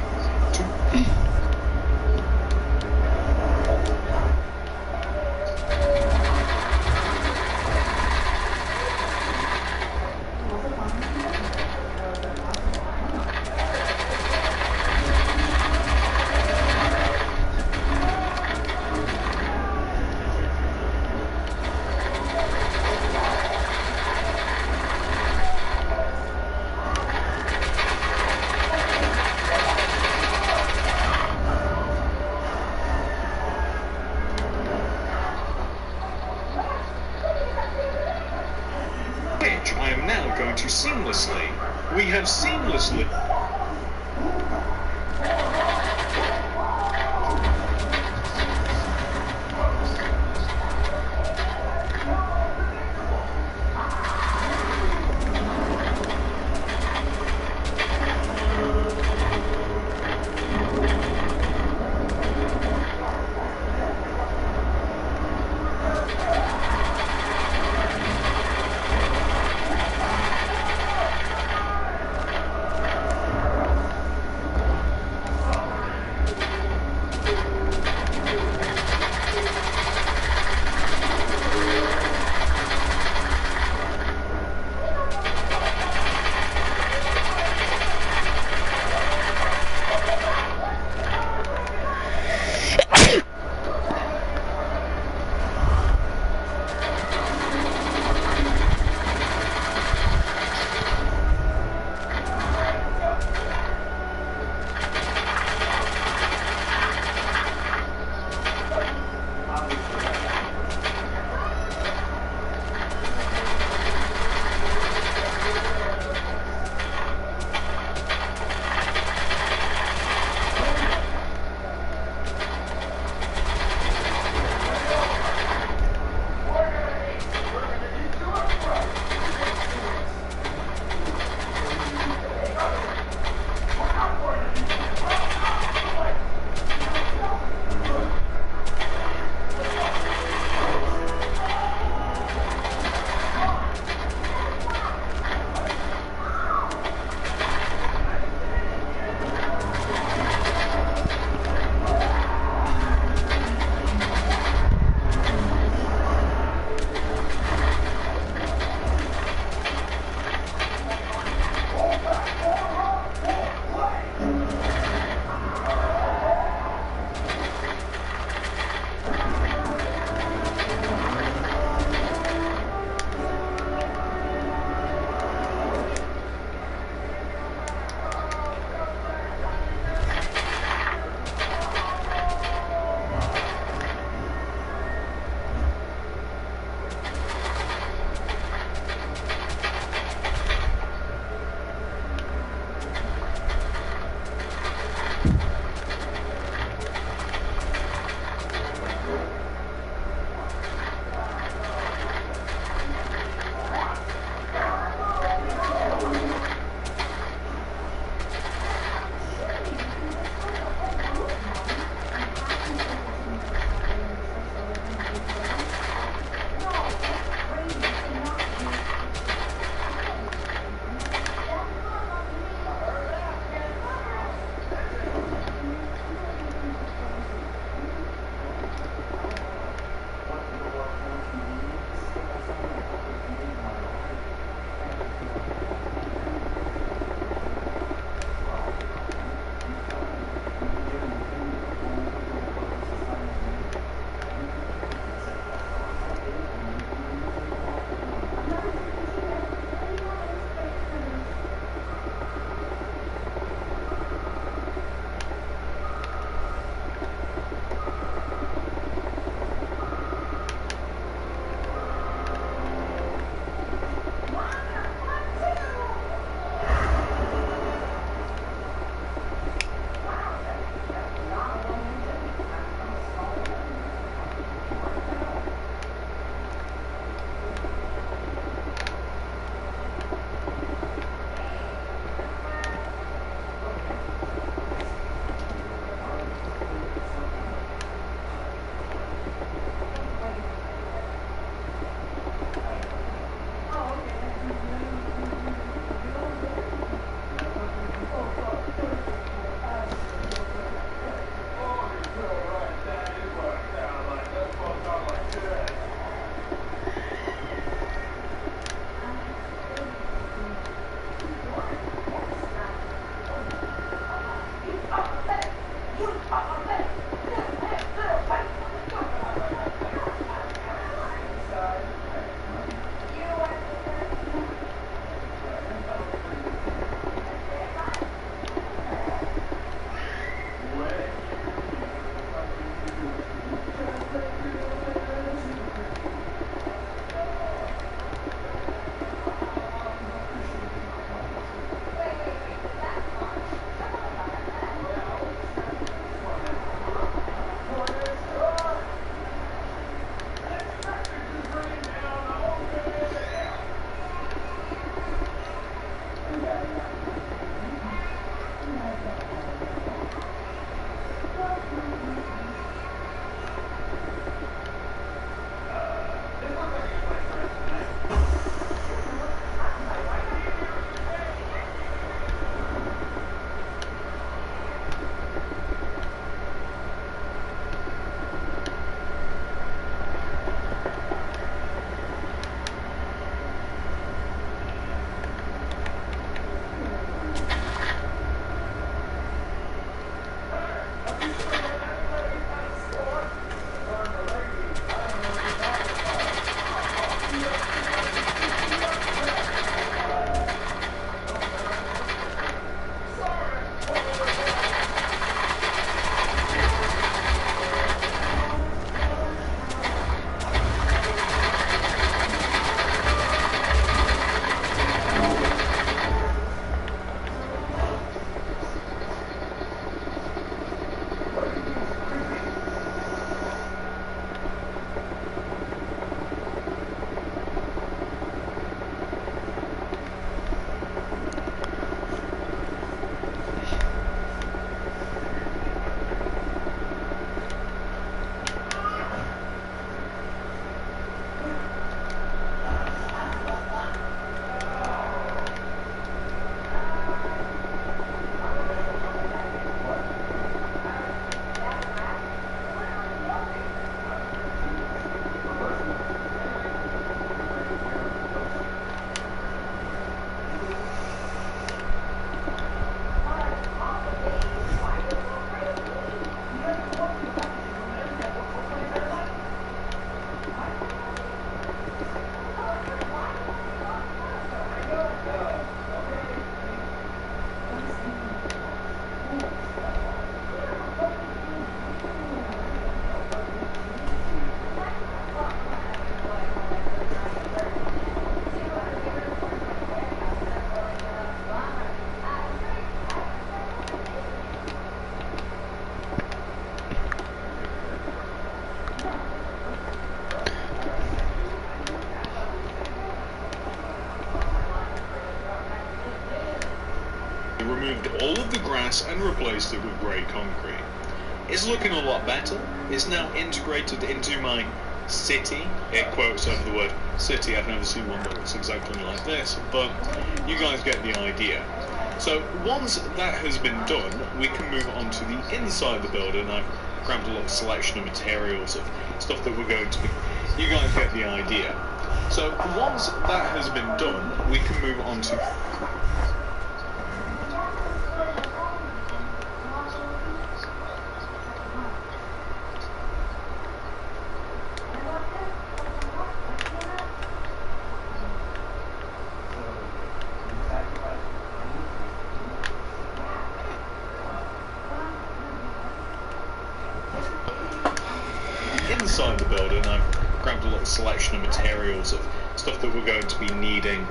removed the grass and replaced it with grey concrete. It's looking a lot better. It's now integrated into my city. It quotes over the word city. I've never seen one that looks exactly like this, but you guys get the idea. So once that has been done, we can move on to the inside of the building. I've grabbed a little selection of materials of stuff that we're going to be. You guys get the idea. So once that has been done, we can move on to inside the building. I've grabbed a little selection of materials of stuff that we're going to be needing.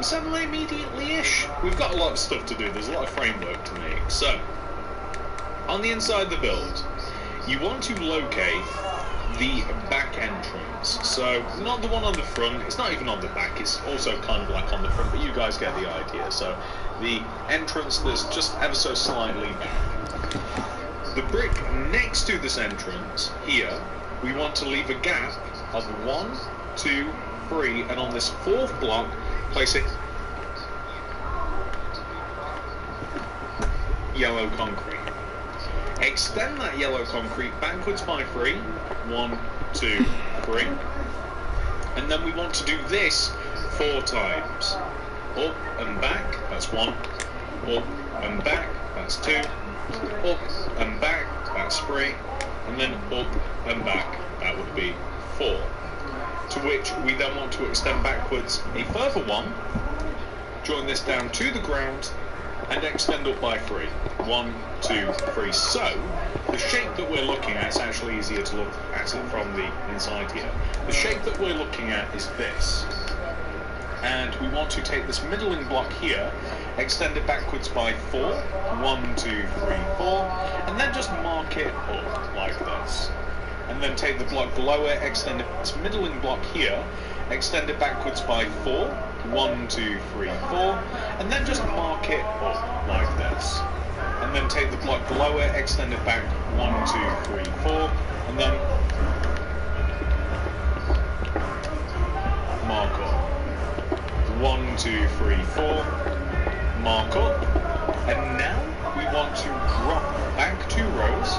Seven immediately-ish. We've got a lot of stuff to do. There's a lot of framework to make. So, on the inside of the build, you want to locate the back entrance. So, not the one on the front. It's not even on the back. It's also kind of like on the front, but you guys get the idea. So, the entrance that's just ever so slightly back. The brick next to this entrance here, we want to leave a gap of 1, 2, 3, and on this fourth block, place it yellow concrete. Extend that yellow concrete backwards by 3. 1, 2, 3. And then we want to do this 4 times. Up and back, that's 1. Up and back, that's 2. Up and back, that's 3. And then up and back, that would be 4. To which we then want to extend backwards a further 1, join this down to the ground, and extend up by 3. 1, 2, 3. So, the shape that we're looking at, it's actually easier to look at it from the inside here. The shape that we're looking at is this. And we want to take this middling block here, extend it backwards by 4. 1, 2, 3, 4. And then just mark it up like this. And then take the block below it, extend it, this middling block here, extend it backwards by 4, 1, 2, 3, 4, and then just mark it up like this. And then take the block below it, extend it back 1, 2, 3, 4, and then mark up. 1, 2, 3, 4, mark up, and now we want to drop back 2 rows.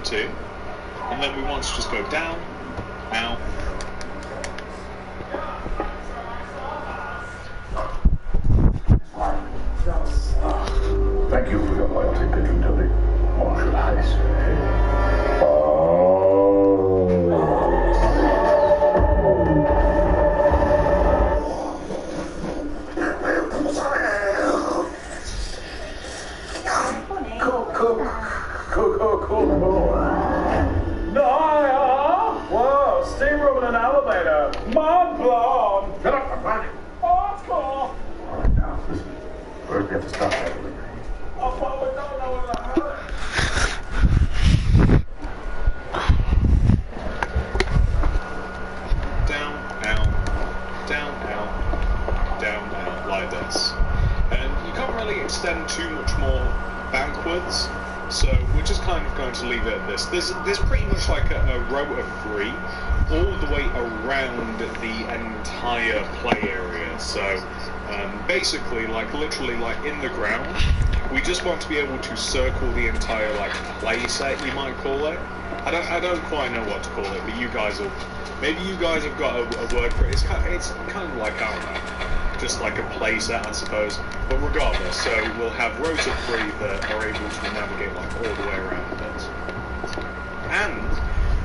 2, and then we want to just go down, out. Thank you for your loyalty, Pigeon Toby. Or should I say? Cool. No, whoa, steam room in an elevator. Mind blown. Get up, I'm running. Oh, it's cool. All right, now, listen. First, we have to stop that delivery. Oh, but we don't know where that hurt. Down, out, like this. And you can't really extend too much more backwards, so we're just kind of going to leave it at this. There's pretty much like a row of 3 all the way around the entire play area. So basically, like literally like in the ground, we just want to be able to circle the entire like play set, you might call it. I don't quite know what to call it, but you guys will. Maybe you guys have got a word for it. It's kind of like, I don't know. just like a playset, I suppose. But regardless, so we'll have rows of 3 that are able to navigate like all the way around this. And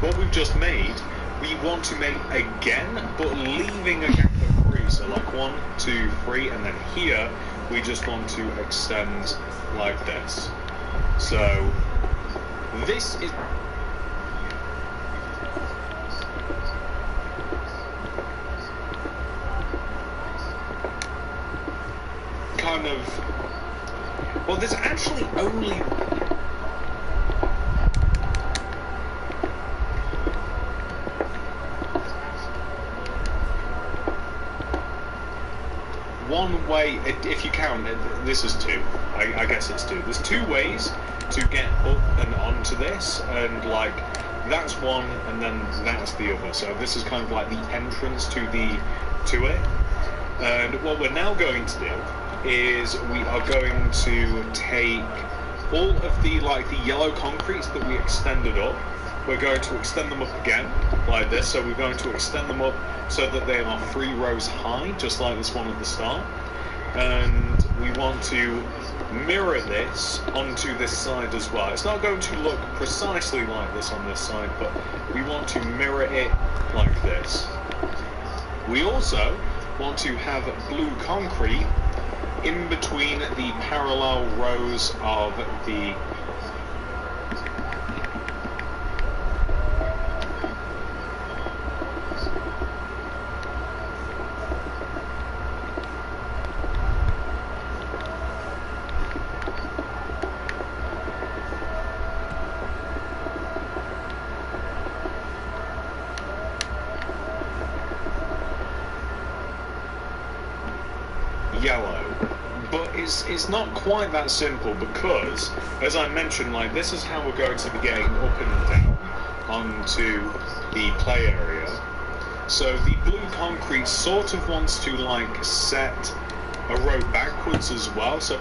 what we've just made, we want to make again, but leaving a gap of 3. So like 1, 2, 3, and then here we just want to extend like this. So this is kind of, well, there's actually only one way, if you count it, this is 2. I guess it's 2. There's 2 ways to get up and onto this, and like that's one, and then that's the other. So this is kind of like the entrance to it. And what we're now going to do is we are going to take all of the yellow concretes that we extended up. We're going to extend them up again like this. So we're going to extend them up so that they are 3 rows high, just like this one at the start. And we want to mirror this onto this side as well. It's not going to look precisely like this on this side, but we want to mirror it like this. We also want to have blue concrete in between the parallel rows of the yellow. But it's not quite that simple, because as I mentioned, like this is how we're going to be getting up and down onto the play area. So the blue concrete sort of wants to like set a row backwards as well. So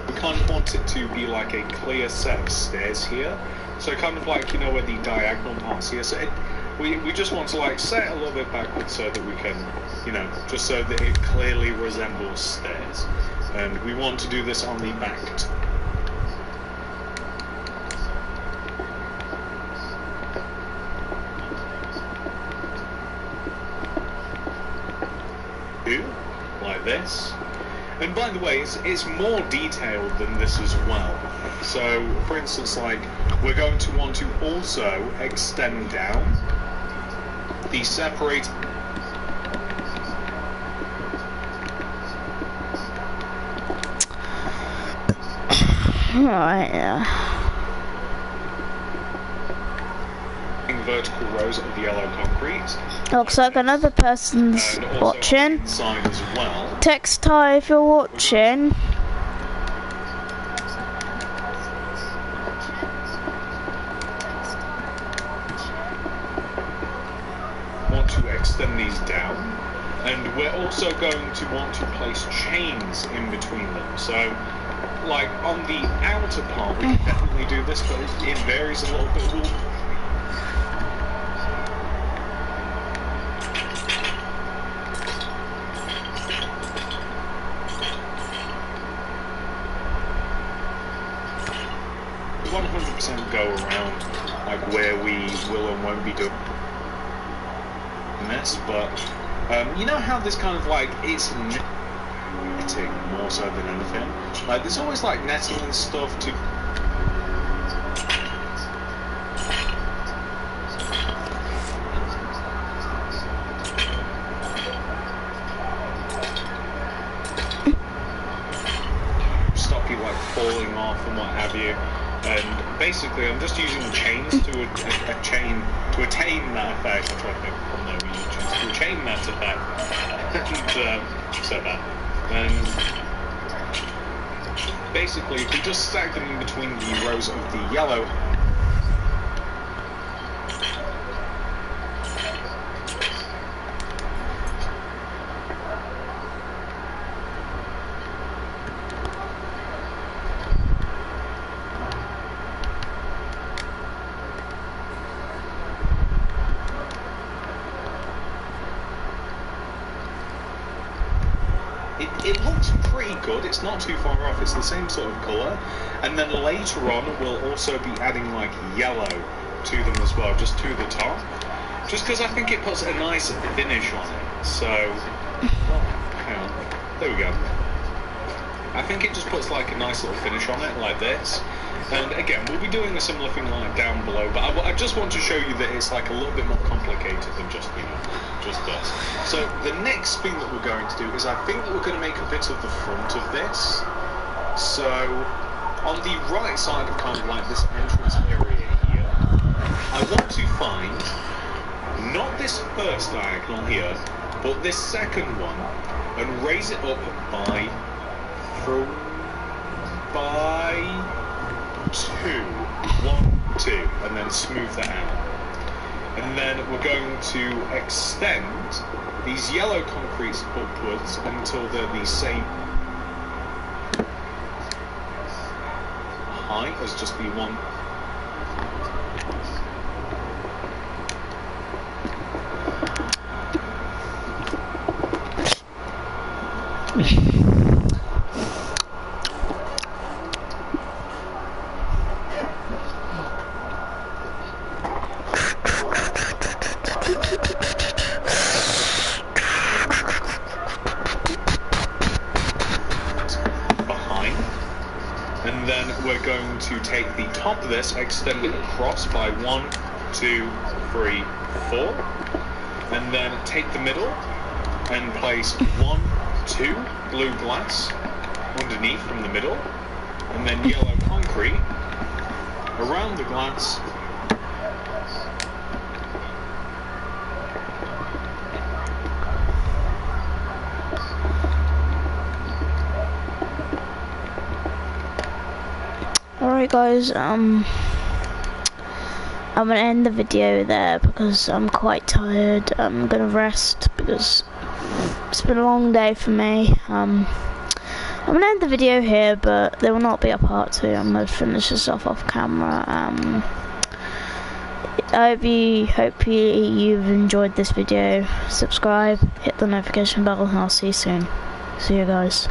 we kind of want it to be like a clear set of stairs here. So kind of like, you know, where the diagonal parts here. So we just want to like set it a little bit backwards so that we can, you know, just so that it clearly resembles stairs. And we want to do this on the back. Like this. And by the way, it's more detailed than this as well. So, for instance, like, we're going to want to also extend down the separate. Right, yeah. Vertical rows of yellow concrete. Looks like another person's watching. Inside as well. Text Ty if you're watching. Want to extend these down, and we're also going to want to place chains in between them. So, like on the outer part, we can definitely do this, but it varies a little bit. Go around like where we will and won't be doing this, but you know how this kind of like it's netting more so than anything. Like there's always like netting and stuff to stop you like falling off and what have you. And basically, I'm just using chains to attain that effect. I'm trying to think of no chains to attain that effect. And so that. And basically, if we just stack them in between the rows of the yellow. it looks pretty good. It's not too far off. It's the same sort of colour. And then later on, we'll also be adding like yellow to them as well, just to the top. Just because I think it puts a nice finish on it. So, hang on. There we go. I think it just puts like a nice little finish on it, like this. And again, we'll be doing a similar thing like down below, but I just want to show you that it's like a little bit more complicated than just, you know, just this. So the next thing that we're going to do is I think that we're going to make a bit of the front of this. So on the right side of kind of like this entrance area here, I want to find not this first diagonal here, but this second one, and raise it up by 2, 1, 2, and then smooth that out. And then we're going to extend these yellow concretes upwards until they're the same height as just the one. And then we're going to take the top of this, extend it across by 1, 2, 3, 4, and then take the middle and place 1, 2 blue glass underneath from the middle, and then yellow concrete around the glass. Alright guys, I'm gonna end the video there because I'm quite tired. I'm gonna rest because it's been a long day for me. I'm gonna end the video here, but there will not be a part 2. I'm gonna finish this off camera. I hope you've enjoyed this video. Subscribe, hit the notification bell, and I'll see you soon. See you guys.